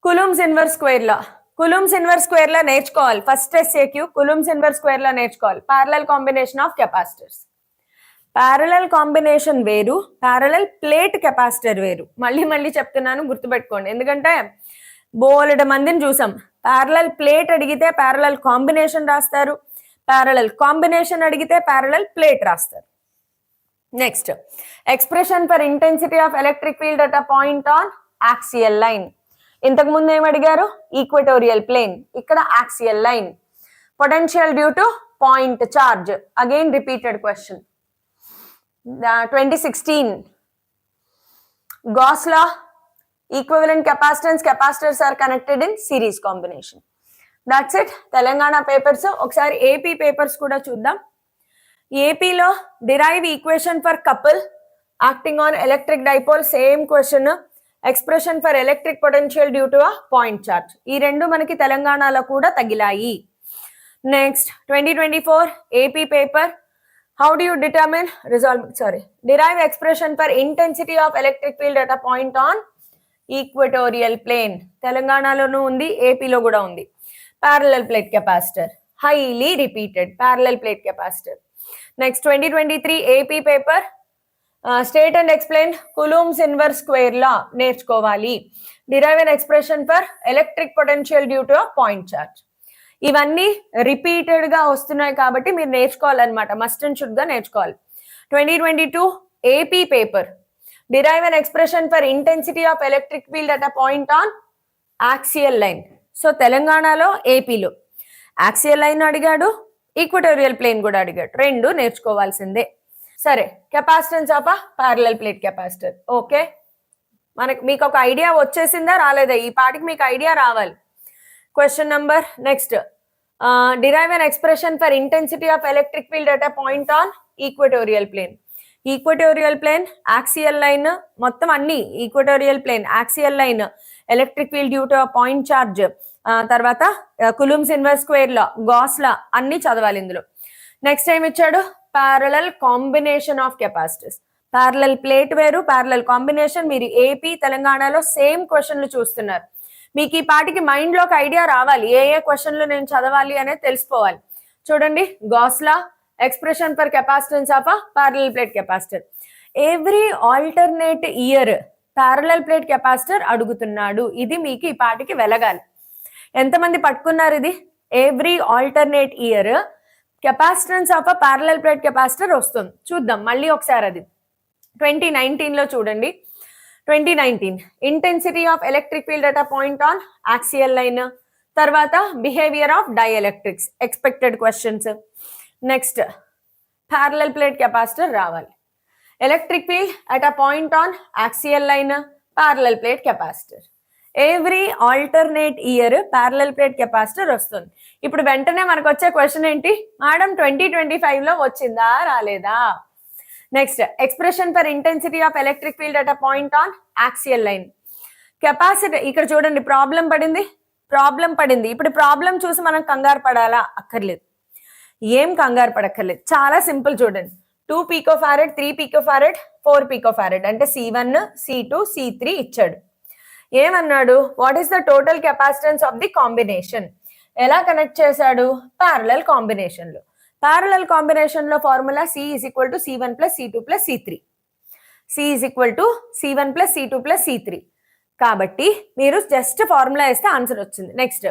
Coulomb's inverse square law. Coulomb's inverse square law నేర్చుకోవాలి, first SAQ Coulomb's inverse square law నేర్చుకోవాలి. Parallel combination of capacitors, parallel combination వేరు, parallel plate capacitor వేరు. మళ్ళీ మళ్ళీ చెప్తున్నాను, గుర్తుపెట్టుకోండి. ఎందుకంటే బోలెడు మందిని చూసాం, ప్యారలల్ ప్లేట్ అడిగితే ప్యారలల్ కాంబినేషన్ రాస్తారు, ప్యారలల్ కాంబినేషన్ అడిగితే ప్యారలల్ ప్లేట్ రాస్తారు. Next expression for intensity of electric field at a point on axial line. ఇంతకు ముందు ఏం అడిగారు? ఈక్వటోరియల్ ప్లేన్, ఇక్కడ axial line. Potential due to point charge, again repeated question. 2016 Gauss law, equivalent capacitance, capacitors are connected in series combination. That's it Telangana papers. ఒకసారి AP papers కూడా చూద్దాం. ఏపీలో derive equation for couple acting on electric dipole, same question. Expression for electric potential due to a point charge, ఈ 2 మనకి తెలంగాణలో కూడా తగిలాయి. Next 2024 AP paper, how do you determine derive expression for intensity of electric field at a point on equatorial plane. తెలంగాణలోనూ ఉంది, ఏపీలో కూడా ఉంది. Parallel plate capacitor, highly repeated parallel plate capacitor. Next 2023 AP paper, state and explain Coulomb's inverse square law నేర్చుకోవాలి. Derive an expression for electric potential due to a point charge. ఇవన్నీ repeated గా వస్తున్నాయి కాబట్టి మీరు నేర్చుకోవాలన్నమాట, మస్ట్ అండ్ షుడ్ గా నేర్చుకోవాలి. 2022 AP paper, derive an expression for intensity of electric field at a point on axial line. So తెలంగాణలో, ఏపీలో axial line అడిగాడు, ఈక్వటోరియల్ ప్లేన్ కూడా అడిగాడు, రెండు నేర్చుకోవాల్సిందే. సరే, capacitance of a parallel plate capacitor. Okay, మీకు ఒక ఐడియా వచ్చేసిందా రాలేదా? ఈ పాటికి మీకు ఐడియా రావాలి. Question number next, derive an expression for intensity of electric field at a point on equatorial plane. Equatorial plane, axial line, మొత్తం అన్ని equatorial plane, axial line, electric field due to point charge, తర్వాత Coulomb's inverse square law, Gauss law అన్ని చదవాలి ఇందులో. Next ఏం ఇచ్చాడు? Parallel combination of capacitors. Parallel plate వేరు, parallel combination. మీరు ఏపీ తెలంగాణలో సేమ్ క్వశ్చన్లు చూస్తున్నారు. మీకు ఈ పాటికి మైండ్ లోకి ఐడియా రావాలి, ఏ ఏ క్వశ్చన్లు నేను చదవాలి అనేది తెలిసిపోవాలి. చూడండి, Gauss law, expression for capacitance of a parallel plate capacitor. Every alternate year parallel plate capacitor అడుగుతున్నాడు. ఇది మీకు ఈ పాటికి వెలగాలి. ఎంతమంది పట్టుకున్నారు ఇది? Every alternate year capacitance of a parallel plate capacitor వస్తుంది. చూద్దాం మళ్ళీ ఒకసారి. అది 2019 లో చూడండి. 2019 intensity of electric field at a point on axial line, తర్వాత behaviour of dielectrics, expected questions. Next parallel plate capacitor రావాలి. Electric field at a point on axial line, parallel plate capacitor. Every alternate year parallel plate capacitor వస్తుంది. ఇప్పుడు వెంటనే మనకు వచ్చే question ఏంటి madam? 2025 లో వచ్చిందా రాలేదా? Next, expression for intensity of electric field at a point on axial line. Capacitor ఇక్కడ చూడండి, ప్రాబ్లం పడింది. ఇప్పుడు ప్రాబ్లం చూసి మనం కంగారు పడాలా? అక్కర్లేదు, ఏం కంగారు పడక్కర్లేదు, చాలా సింపుల్. చూడండి, 2 పికోఫారెడ్, 3 పికోఫారెడ్, 4 పికోఫారెడ్ అంటే C1, C2, C3 ఇచ్చాడు. ఏమన్నాడు? What is the total capacitance of the combination. ఎలా కనెక్ట్ చేశాడు? ప్యారలల్ కాంబినేషన్ లో. ప్యారలల్ కాంబినేషన్ లో formula C is equal to C1 plus C2 plus C3. C is equal to C1 plus C2 plus C3. కాబట్టి మీరు just formula వేస్తే answer వచ్చింది. Next,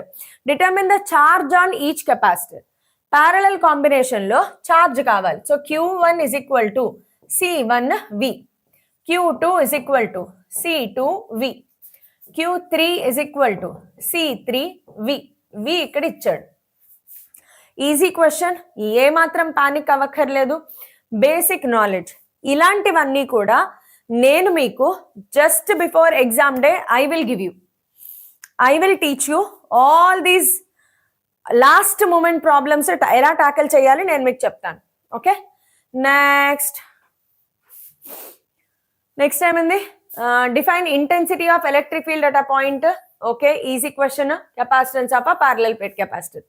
determine the charge on each capacitor. Parallel combination లో charge కావాలి. So Q1 is equal to C1V, Q2 is equal to C2V, Q3 is equal to C3V. V ఇక్కడ ఇచ్చాడు. Easy question, ఏ మాత్రం panic అవ్వక్కర్లేదు. Basic knowledge ఇలాంటివన్నీ కూడా నేను మీకు just before exam day I will teach you all these last moment problems ఎలా tackle చేయాలి నేను మీకు చెప్తాను. ఓకే, నెక్స్ట్ ఏమైంది? Define intensity of electric field at a point. Okay, easy question. Capacitance of a parallel plate capacitor.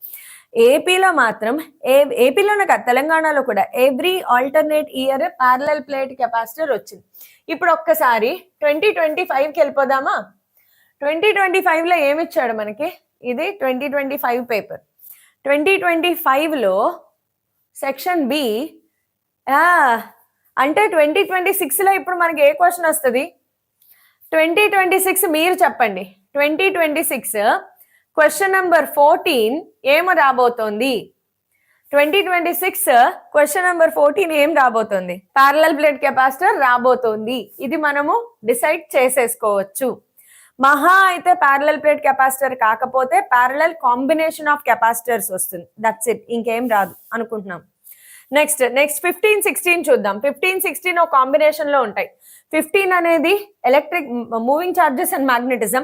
ఏపీలో మాత్రం, ఏపీలోనే కాదు తెలంగాణలో కూడా every alternate year parallel plate capacitor వచ్చింది. ఇప్పుడు ఒక్కసారి 2025కి వెళ్ళిపోదామా? 2025లో ఏమిచ్చాడు మనకి? ఇది 2025 పేపర్. 2025లో సెక్షన్ బి అంటే 2026లో ఇప్పుడు మనకి ఏ క్వశ్చన్ వస్తుంది? 2026 మీరు చెప్పండి. 2026 క్వశ్చన్ నెంబర్ 14 ఏమో రాబోతోంది? 2026 క్వశ్చన్ నెంబర్ 14 ఏం రాబోతోంది? ప్యారలల్ ప్లేట్ కెపాసిటర్ రాబోతోంది. ఇది మనము డిసైడ్ చేసేసుకోవచ్చు. మహా అయితే ప్యారలల్ ప్లేట్ కెపాసిటర్ కాకపోతే ప్యారలల్ కాంబినేషన్ ఆఫ్ కెపాసిటర్స్ వస్తుంది. దట్స్ ఇట్, ఇంకేం రాదు అనుకుంటున్నాం. నెక్స్ట్ 15, 16 చూద్దాం. 15, 16 ఒక కాంబినేషన్ లో ఉంటాయి. 15 అనేది electric moving charges and magnetism,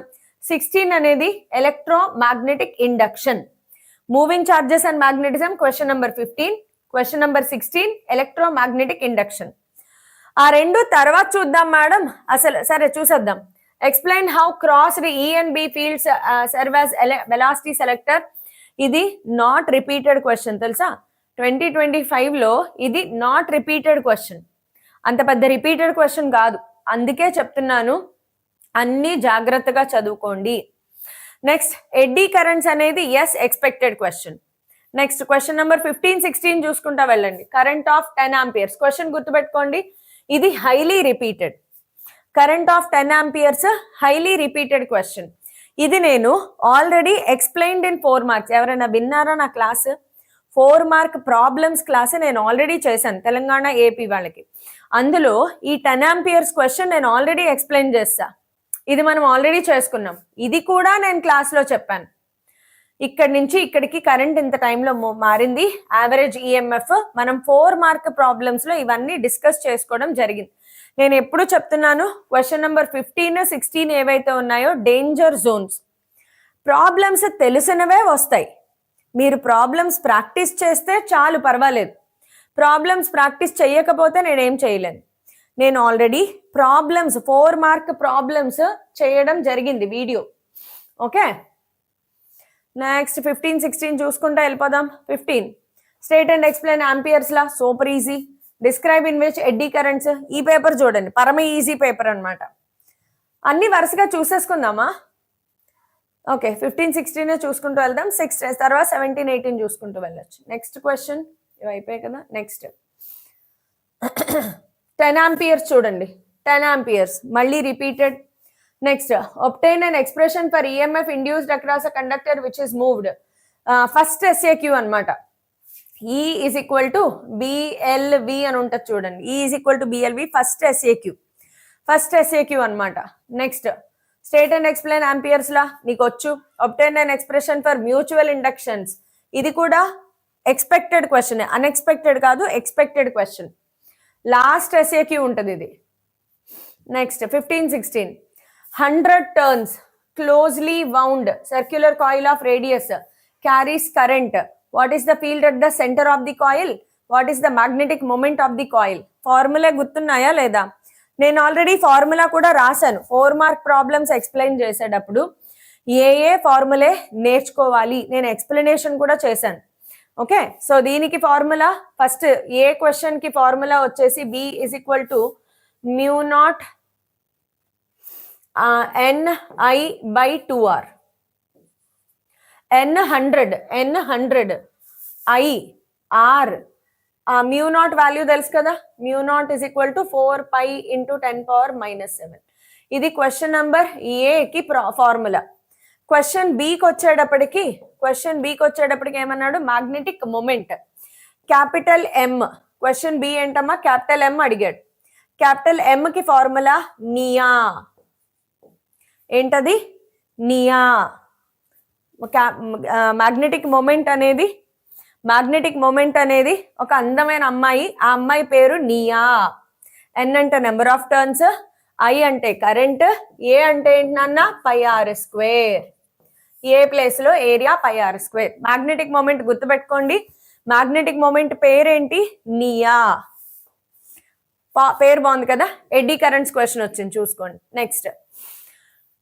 16 అనేది electro magnetic induction. Moving charges and magnetism question number 15, question number 16 electro magnetic induction. ఆ రెండు తర్వాత చూద్దాం మేడం. అసలు సరే చూసేద్దాం. Explain how crossed E and B fields serve as velocity selector. ఇది not repeated question తెలుసా? 2025లో ఇది నాట్ రిపీటెడ్ క్వశ్చన్, అంత పెద్ద రిపీటెడ్ క్వశ్చన్ కాదు. అందుకే చెప్తున్నాను, అన్ని జాగ్రత్తగా చదువుకోండి. నెక్స్ట్, ఎడ్డీ కరెంట్స్ అనేది is expected question. Next question number 15, 16 చూసుకుంటా వెళ్ళండి. కరెంట్ ఆఫ్ 10 ఆంపియర్స్ క్వశ్చన్ గుర్తుపెట్టుకోండి. ఇది highly repeated. Current of 10 amperes highly repeated question. ఇది నేను ఆల్రెడీ ఎక్స్ప్లెయిన్డ్ ఇన్ 4 మార్క్స్. ఎవరైనా విన్నారా నా క్లాస్? 4 మార్క్ ప్రాబ్లమ్స్ క్లాస్ నేను ఆల్రెడీ చేశాను తెలంగాణ ఏపీ వాళ్ళకి. అందులో ఈ 10 ఆంపియర్స్ క్వశ్చన్ నేను ఆల్రెడీ ఎక్స్ప్లెయిన్ చేస్తా. ఇది మనం ఆల్రెడీ చేసుకున్నాం. ఇది కూడా నేను క్లాస్లో చెప్పాను. ఇక్కడి నుంచి ఇక్కడికి కరెంట్ ఇంత టైంలో మారింది, యావరేజ్ ఈఎంఎఫ్. మనం 4 మార్క్ ప్రాబ్లమ్స్లో ఇవన్నీ డిస్కస్ చేసుకోవడం జరిగింది. నేను ఎప్పుడు చెప్తున్నాను, క్వశ్చన్ నెంబర్ 15, 16 ఏవైతే ఉన్నాయో డేంజర్ జోన్స్. ప్రాబ్లమ్స్ తెలిసినవే వస్తాయి. మీరు ప్రాబ్లమ్స్ ప్రాక్టీస్ చేస్తే చాలు, పర్వాలేదు. ప్రాబ్లమ్స్ ప్రాక్టీస్ చేయకపోతే నేనేం చేయలేను. నేను ఆల్రెడీ ప్రాబ్లమ్స్ 4 మార్క్ ప్రాబ్లమ్స్ చేయడం జరిగింది వీడియో. ఓకే, నెక్స్ట్ 15, 16 చూసుకుంటా వెళ్ళిపోదాం. 15 state and explain Ampere's law, super easy. Describe in which eddy currents. ఈ పేపర్ చూడండి, పరమ ఈజీ పేపర్ అనమాట. అన్ని వరుసగా చూసేసుకుందామా? ఓకే, 15, 16 చూసుకుంటూ వెళ్దాం. 6 తర్వాత 17, 18 చూసుకుంటూ వెళ్ళొచ్చు. నెక్స్ట్ క్వశ్చన్ ఇవి అయిపోయాయి కదా. నెక్స్ట్ 10 ఆంపియర్స్ చూడండి. 10 ఆంపియర్స్ మళ్ళీ repeated. Next obtain an expression for EMF induced across a conductor which is moved. First SAQ అనమాట. E is equal to BLV అని ఉంటుంది చూడండి. E is equal to BLV first SAQ అనమాట. Next state and explain Ampere's law నీకు వచ్చు. obtain an expression for mutual inductions. ఇది కూడా expected question, unexpected కాదు, ఎక్స్పెక్టెడ్ క్వశ్చన్. లాస్ట్ SAQ ఉంటుంది ఇది. Next 15, 16 100 turns closely wound circular coil of radius carries current. What is the field at the center of the coil? What is the magnetic moment of the coil? Formula గుర్తున్నాయా లేదా? నేను already formula కూడా రాశాను 4 mark problems explain చేసేటప్పుడు. ఏ formulae నేర్చుకోవాలి నేను explanation కూడా చేశాను. ఓకే, సో దీనికి ఫార్ములా ఫస్ట్ ఏ క్వశ్చన్ కి ఫార్ములా వచ్చేసి B is equal to μ0 Ni/2R. N100 I R. μ0 value తెలుసు కదా. μ0 is equal to 4 pi into 10⁻⁻⁷. ఇది క్వశ్చన్ నెంబర్ ఏకి ఫార్ములా. క్వశ్చన్ బికి వచ్చేటప్పటికి ఏమన్నాడు? Magnetic moment capital M. Question B ఏంటమ్మా? క్యాపిటల్ M అడిగాడు. క్యాపిటల్ M కి ఫార్ములా నియా. ఏంటది? నియా. మ్యాగ్నెటిక్ మొమెంట్ అనేది ఒక అందమైన అమ్మాయి, ఆ అమ్మాయి పేరు నియా. N అంటే నెంబర్ ఆఫ్ టర్న్స్, I అంటే కరెంట్, ఏ అంటే ఏంటి నాన్న? πr². ఏ ప్లేస్ లో ఏరియా πr². మ్యాగ్నెటిక్ మొమెంట్ గుర్తుపెట్టుకోండి. మ్యాగ్నెటిక్ మొమెంట్ పేరేంటి? నియా. పేరు బాగుంది కదా. ఎడ్డీ కరెంట్స్ క్వశ్చన్ వచ్చింది చూసుకోండి. నెక్స్ట్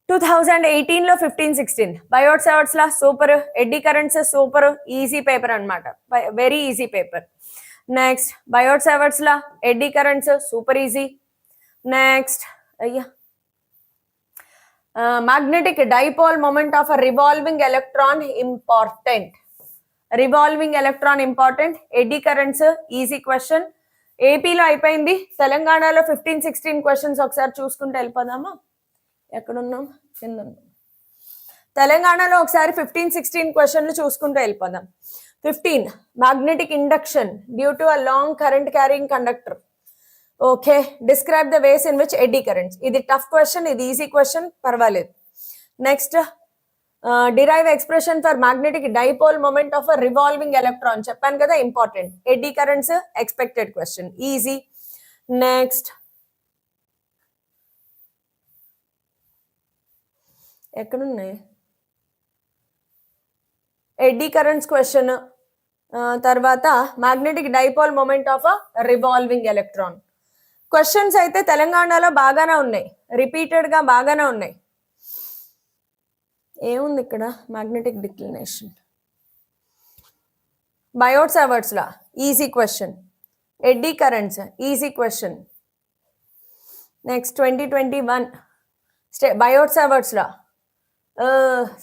2018 లో 15, 16 Biot Savart's law super. Eddy currents super easy paper అనమాట, very easy paper. Next Biot Savart's law eddy currents super easy. Next magnetic dipole moment of revolving electron important. Eddy currents easy question. ఏపీలో అయిపోయింది. తెలంగాణలో 15, 16 questions ఒకసారి చూసుకుంటే వెళ్ళిపోదామా? ఎక్కడున్నాం? కింద ఉన్నాం. తెలంగాణలో ఒకసారి 15, 16 క్వశ్చన్లు చూసుకుంటూ వెళ్ళిపోదాం. 15 magnetic induction due to a long current carrying conductor. Okay, describe the ways in which eddy currents. ఇది టఫ్ క్వశ్చన్, ఇది ఈజీ క్వశ్చన్, పర్వాలేదు. Next derive expression for magnetic dipole moment of a revolving electron. చెప్పాను కదా, important. Eddy currents expected question, easy. Next ఎక్కడున్నాయి? Eddy currents question, తర్వాత magnetic dipole moment of a revolving electron. Questions అయితే తెలంగాణలో బాగానే ఉన్నాయి, repeated గా బాగానే ఉన్నాయి. ఏముంది ఇక్కడ? Magnetic declination, Biot Savart's law easy question. Eddy currents easy question. Next 2021 Biot Savart's law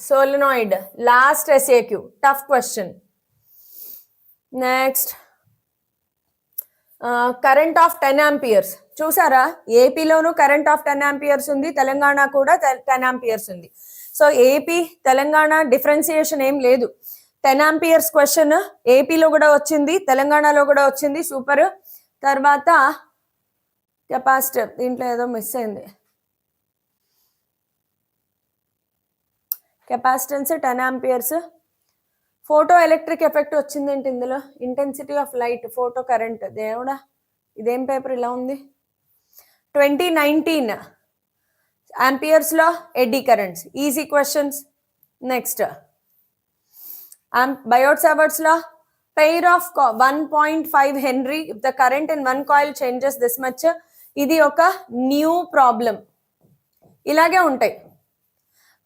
solenoid last SAQ tough question. Next current of 10 amperes చూసారా? ఏపీలోను కరెంట్ ఆఫ్ 10 ఆంపియర్స్ ఉంది, తెలంగాణ కూడా 10 ఆంపియర్స్ ఉంది. సో ఏపీ తెలంగాణ డిఫరెన్సియేషన్ ఏం లేదు. 10 amperes question ఏపీలో కూడా వచ్చింది, తెలంగాణలో కూడా వచ్చింది, సూపర్. తర్వాత కెపాసిటర్ దీంట్లో ఏదో మిస్ అయింది. Capacitance 10 amperes. Photo electric effect వచ్చిందేంటి ఇందులో? Intensity of light, photo current. దేవుడా, ఇదేం పేపర్ ఇలా ఉంది? 2019 amperes లో eddy currents. Easy questions. Next Biot Savart's law, pair of 1.5 Henry, if the current in one coil changes this much, ఇది ఒక new problem. ఇలాగే ఉంటాయి.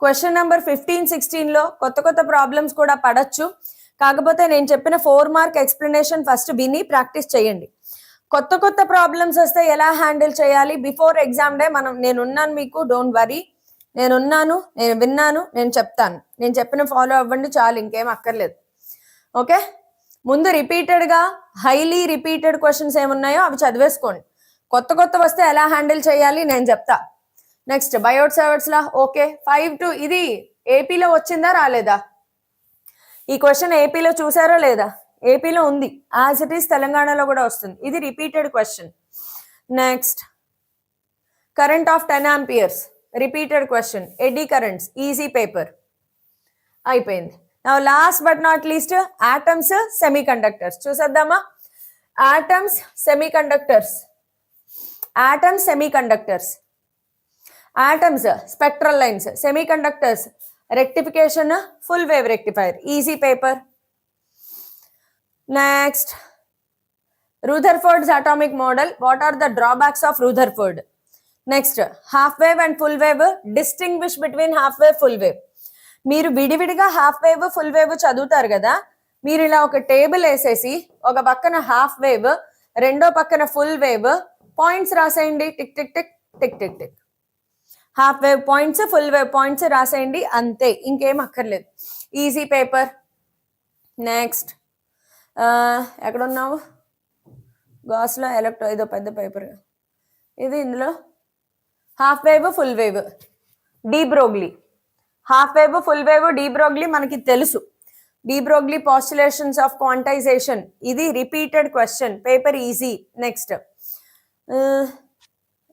క్వశ్చన్ నెంబర్ 15-16లో కొత్త కొత్త ప్రాబ్లమ్స్ కూడా పడచ్చు. కాకపోతే నేను చెప్పిన 4 మార్క్ ఎక్స్ప్లెనేషన్ ఫస్ట్ విని ప్రాక్టీస్ చేయండి. కొత్త కొత్త ప్రాబ్లమ్స్ వస్తే ఎలా హ్యాండిల్ చేయాలి బిఫోర్ ఎగ్జామ్ డే నేనున్నాను మీకు, డోంట్ వరీ. నేనున్నాను, నేను విన్నాను, నేను చెప్తాను. నేను చెప్పిన ఫాలో అవ్వండి చాలు, ఇంకేం అక్కర్లేదు. ఓకే, ముందు రిపీటెడ్గా హైలీ రిపీటెడ్ క్వశ్చన్స్ ఏమున్నాయో అవి చదివేసుకోండి. కొత్త కొత్త వస్తే ఎలా హ్యాండిల్ చేయాలి నేను చెప్తా. నెక్స్ట్ బయోట్ సవర్ట్స్ లా. ఓకే, 5 ఇది ఏపీలో వచ్చిందా రాలేదా? ఈ క్వశ్చన్ ఏపీలో చూసారో లేదా? ఏపీలో ఉంది, యాజ్ ఇట్ ఈస్ తెలంగాణలో కూడా వస్తుంది. ఇది repeated question. Next current of 10 amperes, repeated question. Eddy currents, easy paper. అయిపోయింది. Now last but not least, atoms semi conductors చూసేద్దామా? Atoms semi conductors. Atoms semi conductors. Atoms spectral lines, semiconductors rectification, full wave rectifier. Easy paper. Next Rutherford's atomic model. What are the drawbacks of Rutherford? Next half wave and full wave. Distinguish between half wave, full wave. మీరు విడివిడిగా half wave full wave చదువుతారు కదా, మీరు ఇలా ఒక table వేసేసి ఒక పక్కన హాఫ్ వేవ్, రెండో పక్కన ఫుల్ వేవ్, పాయింట్స్ రాసేయండి. Tick tick tick tick tick tick. Half wave points, full wave points రాసేయండి, అంతే, ఇంకేం అక్కర్లేదు. Easy paper. నెక్స్ట్ ఎక్కడున్నావు? గాస్లో ఎలక్ట్రో, ఇదో పెద్ద పేపర్ ఇది. ఇందులో half wave full wave, de Broglie. Half wave full wave de Broglie మనకి తెలుసు. De Broglie postulations of quantization. ఇది repeated question, paper easy. Next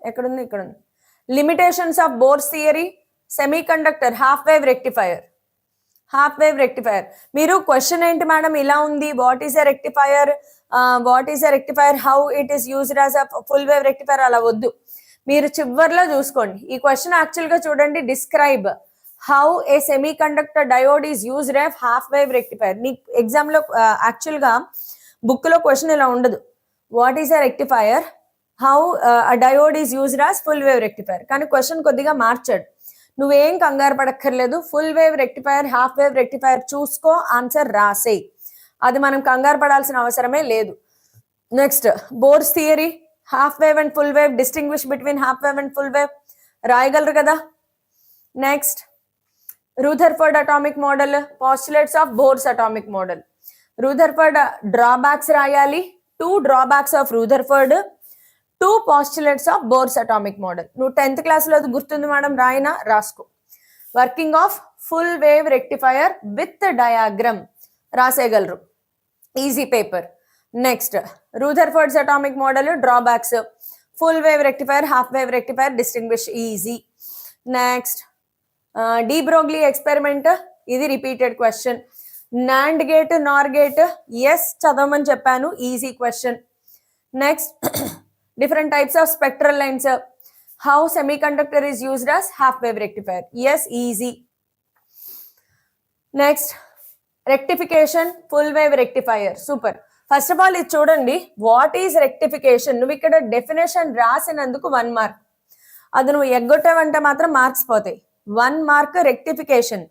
ఎక్కడుంది? ఇక్కడ ఉంది. Limitations of Bohr's theory, semiconductor, half wave rectifier. Half wave rectifier. మీరు question ఏంటి madam ఇలా ఉంది, what is a rectifier, what is a rectifier, how it is used as a full wave rectifier, అలా వద్దు. మీరు చివర్లో చూసుకోండి. ఈ క్వశ్చన్ యాక్చువల్గా చూడండి, describe how a semiconductor diode is used as half wave rectifier. నీ ఎగ్జామ్లో యాక్చువల్గా బుక్లో క్వశ్చన్ ఇలా ఉండదు, what is a rectifier, how a diode is used as full wave rectifier. కానీ క్వశ్చన్ కొద్దిగా మార్చాడు. నువ్వేం కంగారు పడక్కర్లేదు, full wave rectifier, half wave rectifier చూసుకో, ఆన్సర్ రాసేయి. అది మనం కంగారు పడాల్సిన అవసరమే లేదు. Next Bohr's theory, half wave and full wave, distinguish between half wave and full wave రాయగలరు కదా. Next Rutherford atomic model, postulates of Bohr's atomic model. Rutherford drawbacks రాయాలి, 2 drawbacks of Rutherford, 2 postulates of Bohr's atomic model. నువ్వు 10th క్లాస్లో అది గుర్తుంది madam, రాయినా రాసుకో. Working of full wave rectifier with diagram రాసేయగలరు, easy paper. Next Rutherford's atomic model, drawbacks, full wave rectifier, half wave rectifier, distinguish, easy. Next de Broglie experiment, ఇది repeated question. NAND gate, NOR gate, yes చదవమని చెప్పాను, easy question. Next different types of spectral lines, how semiconductor is used as half wave rectifier, yes, easy. Next rectification, full wave rectifier, super. First of all ఇది చూడండి, what is rectification. నువ్వు ఇక్కడ definition రాసినందుకు 1 mark, అది నువ్వు ఎగ్గొట్టావంటే మాత్రం marks పోతాయి. 1 mark rectification.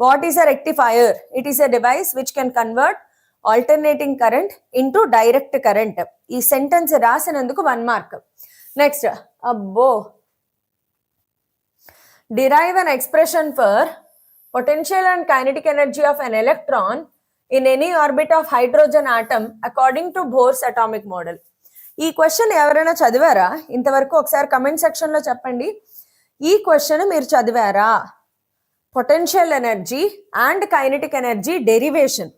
What is a rectifier? It is a device which can convert alternating current into direct current. ఈ sentence రాసినందుకు 1 mark. Next అబ్బో, derive an expression for potential and kinetic energy of an electron in any orbit of hydrogen atom according to bores atomic model. ఈ question ఎవరైనా చదివారా ఇంతవరకు? ఒకసారి comment సెక్షన్లో చెప్పండి, ఈ క్వశ్చన్ మీరు చదివారా? Potential energy and kinetic energy derivation.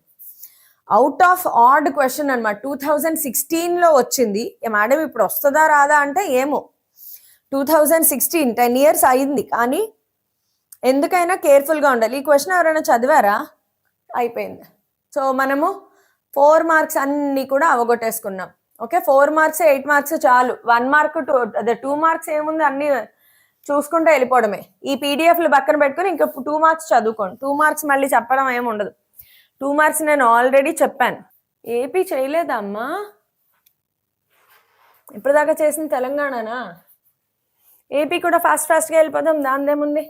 Out of odd question అనమాట. 2016లో వచ్చింది. మేడం ఇప్పుడు వస్తుందా రాదా అంటే ఏమో. 2016 10 years అయింది. కానీ ఎందుకైనా కేర్ఫుల్గా ఉండాలి. ఈ క్వశ్చన్ ఎవరైనా చదివారా? అయిపోయింది. సో మనము 4 మార్క్స్ అన్నీ కూడా అవగొట్టేసుకున్నాం. ఓకే, 4 మార్క్స్ 8 మార్క్స్ చాలు. 1 మార్క్ 2 మార్క్స్ ఏముంది, అన్నీ చూసుకుంటూ వెళ్ళిపోవడమే. ఈ పీడిఎఫ్లు పక్కన పెట్టుకుని ఇంకా 2 మార్క్స్ చదువుకోండి. 2 మార్క్స్ మళ్ళీ చెప్పడం ఏమి ఉండదు. 2 మార్క్స్ నేను ఆల్రెడీ చెప్పాను. ఏపీ చేయలేదా అమ్మా? ఇప్పటిదాకా చేసిన తెలంగాణనా? ఏపీ కూడా ఫాస్ట్గా వెళ్ళిపోదాం, దానిదేముంది.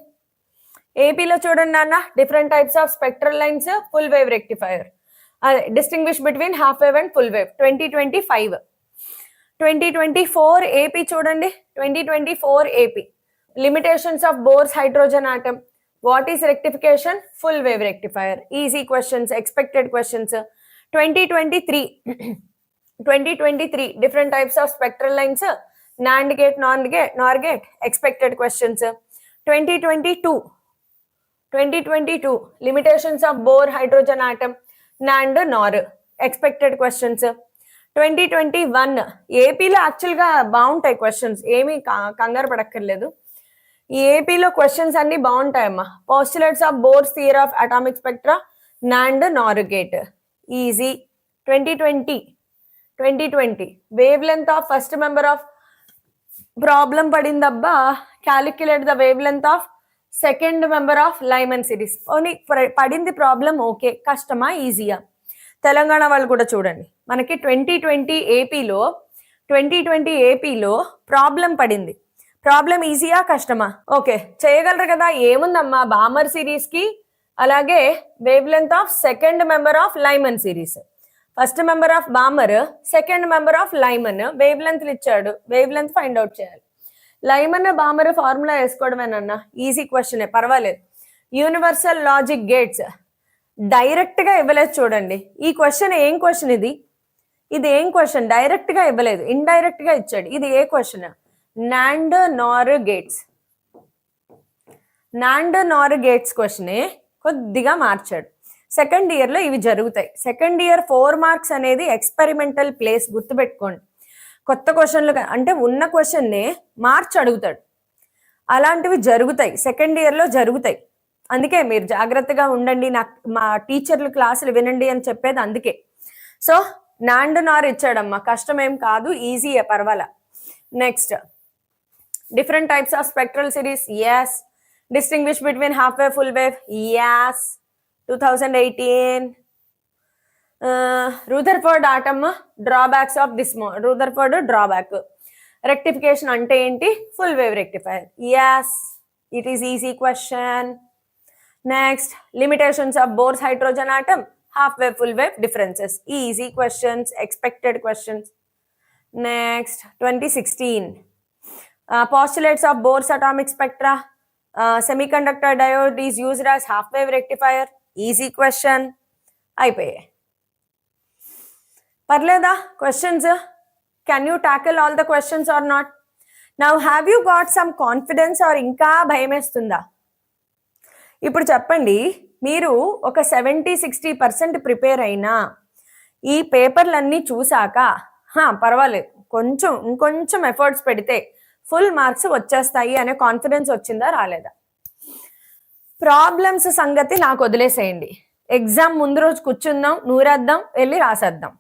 ఏపీలో చూడండి నాన్న, different types of spectral lines, full wave rectifier. Distinguish between half wave and full wave. 2025. 2024 AP చూడండి. 2024 AP limitations of Bohr's hydrogen atom. What is rectification? Full wave rectifier. Easy questions, expected questions. 2023 different types of spectral lines, NAND gate, NOR gate, expected questions. 2022 limitations of Bohr hydrogen atom, NAND NOR, expected questions. 2021 ఏపీలో యాక్చువల్గా బాగుంటాయి questions, ఏమీ కంగారు పడక్కర్లేదు. ఈ ఏపీలో questions అన్ని బాగుంటాయమ్మా. Postulates of Bohr's theory of atomic spectra, NAND NOR gate, easy. 2020 wavelength of first member of problem పడిందబ్బా. Calculate the wavelength of second member of Lyman series. Only పడింది problem. Okay, కష్టమా ఈజీయా? తెలంగాణ వాళ్ళు కూడా చూడండి. మనకి 2020 ఏపీలో problem పడింది. ప్రాబ్లం ఈజీయా కష్టమా? ఓకే, చేయగలరు కదా. ఏముందమ్మా, బామర్ సిరీస్కి అలాగే wave length of second member of Lyman series. First member of Balmer, second member of Lyman, wave length ఇచ్చాడు. వేవ్ లెంత్ ఫైండ్ అవుట్ చేయాలి. లైమన్ బామర్ ఫార్ములా వేసుకోవడమేనన్నా, ఈజీ క్వశ్చనే, పర్వాలేదు. యూనివర్సల్ లాజిక్ గేట్స్ డైరెక్ట్గా ఇవ్వలేదు చూడండి. ఈ క్వశ్చన్ ఏం క్వశ్చన్? ఇది ఏం క్వశ్చన్? డైరెక్ట్గా ఇవ్వలేదు, ఇండైరెక్ట్గా ఇచ్చాడు. ఇది ఏ question? NAND NOR gates. NAND NOR gates క్వశ్చనే కొద్దిగా మార్చాడు. సెకండ్ ఇయర్లో ఇవి జరుగుతాయి. సెకండ్ ఇయర్ 4 మార్క్స్ అనేది ఎక్స్పెరిమెంటల్ ప్లేస్, గుర్తుపెట్టుకోండి. కొత్త క్వశ్చన్లు అంటే ఉన్న క్వశ్చన్నే మార్చి అడుగుతాడు. అలాంటివి జరుగుతాయి, సెకండ్ ఇయర్లో జరుగుతాయి. అందుకే మీరు జాగ్రత్తగా ఉండండి. మా టీచర్లు క్లాసులు వినండి అని చెప్పేది అందుకే. సో NAND NOR ఇచ్చాడమ్మా, కష్టమేం కాదు, ఈజీయే, పర్వాలా. Next, different types of spectral series. Yes. Distinguish between half wave, full wave. Yes. 2018 Rutherford atom drawbacks of this Rutherford drawback. Rectification అంటే ఏంటి? Full wave rectifier. Yes, it is easy question. Next, limitations of Bohr's hydrogen atom, half wave, full wave differences. Easy questions, expected questions. Next, 2016 postulates of Bohr's atomic spectra, semiconductor diode is used as half wave rectifier. Easy question. అయిపోయాయి. పర్లేదా questions? Can you tackle all the questions or not? Now have you got some confidence or ఇంకా భయమేస్తుందా? ఇప్పుడు చెప్పండి, మీరు ఒక 70-60% prepare అయినా ఈ పేపర్లన్నీ చూసాక పర్వాలేదు, ఇంకొంచెం ఎఫర్ట్స్ పెడితే ఫుల్ మార్క్స్ వచ్చేస్తాయి అనే కాన్ఫిడెన్స్ వచ్చిందా, రాలేదా? ప్రాబ్లమ్స్ సంగతి నాకు వదిలేసేయండి. ఎగ్జామ్ ముందు రోజు కూర్చుందాం, నూరేద్దాం, వెళ్ళి రాసేద్దాం.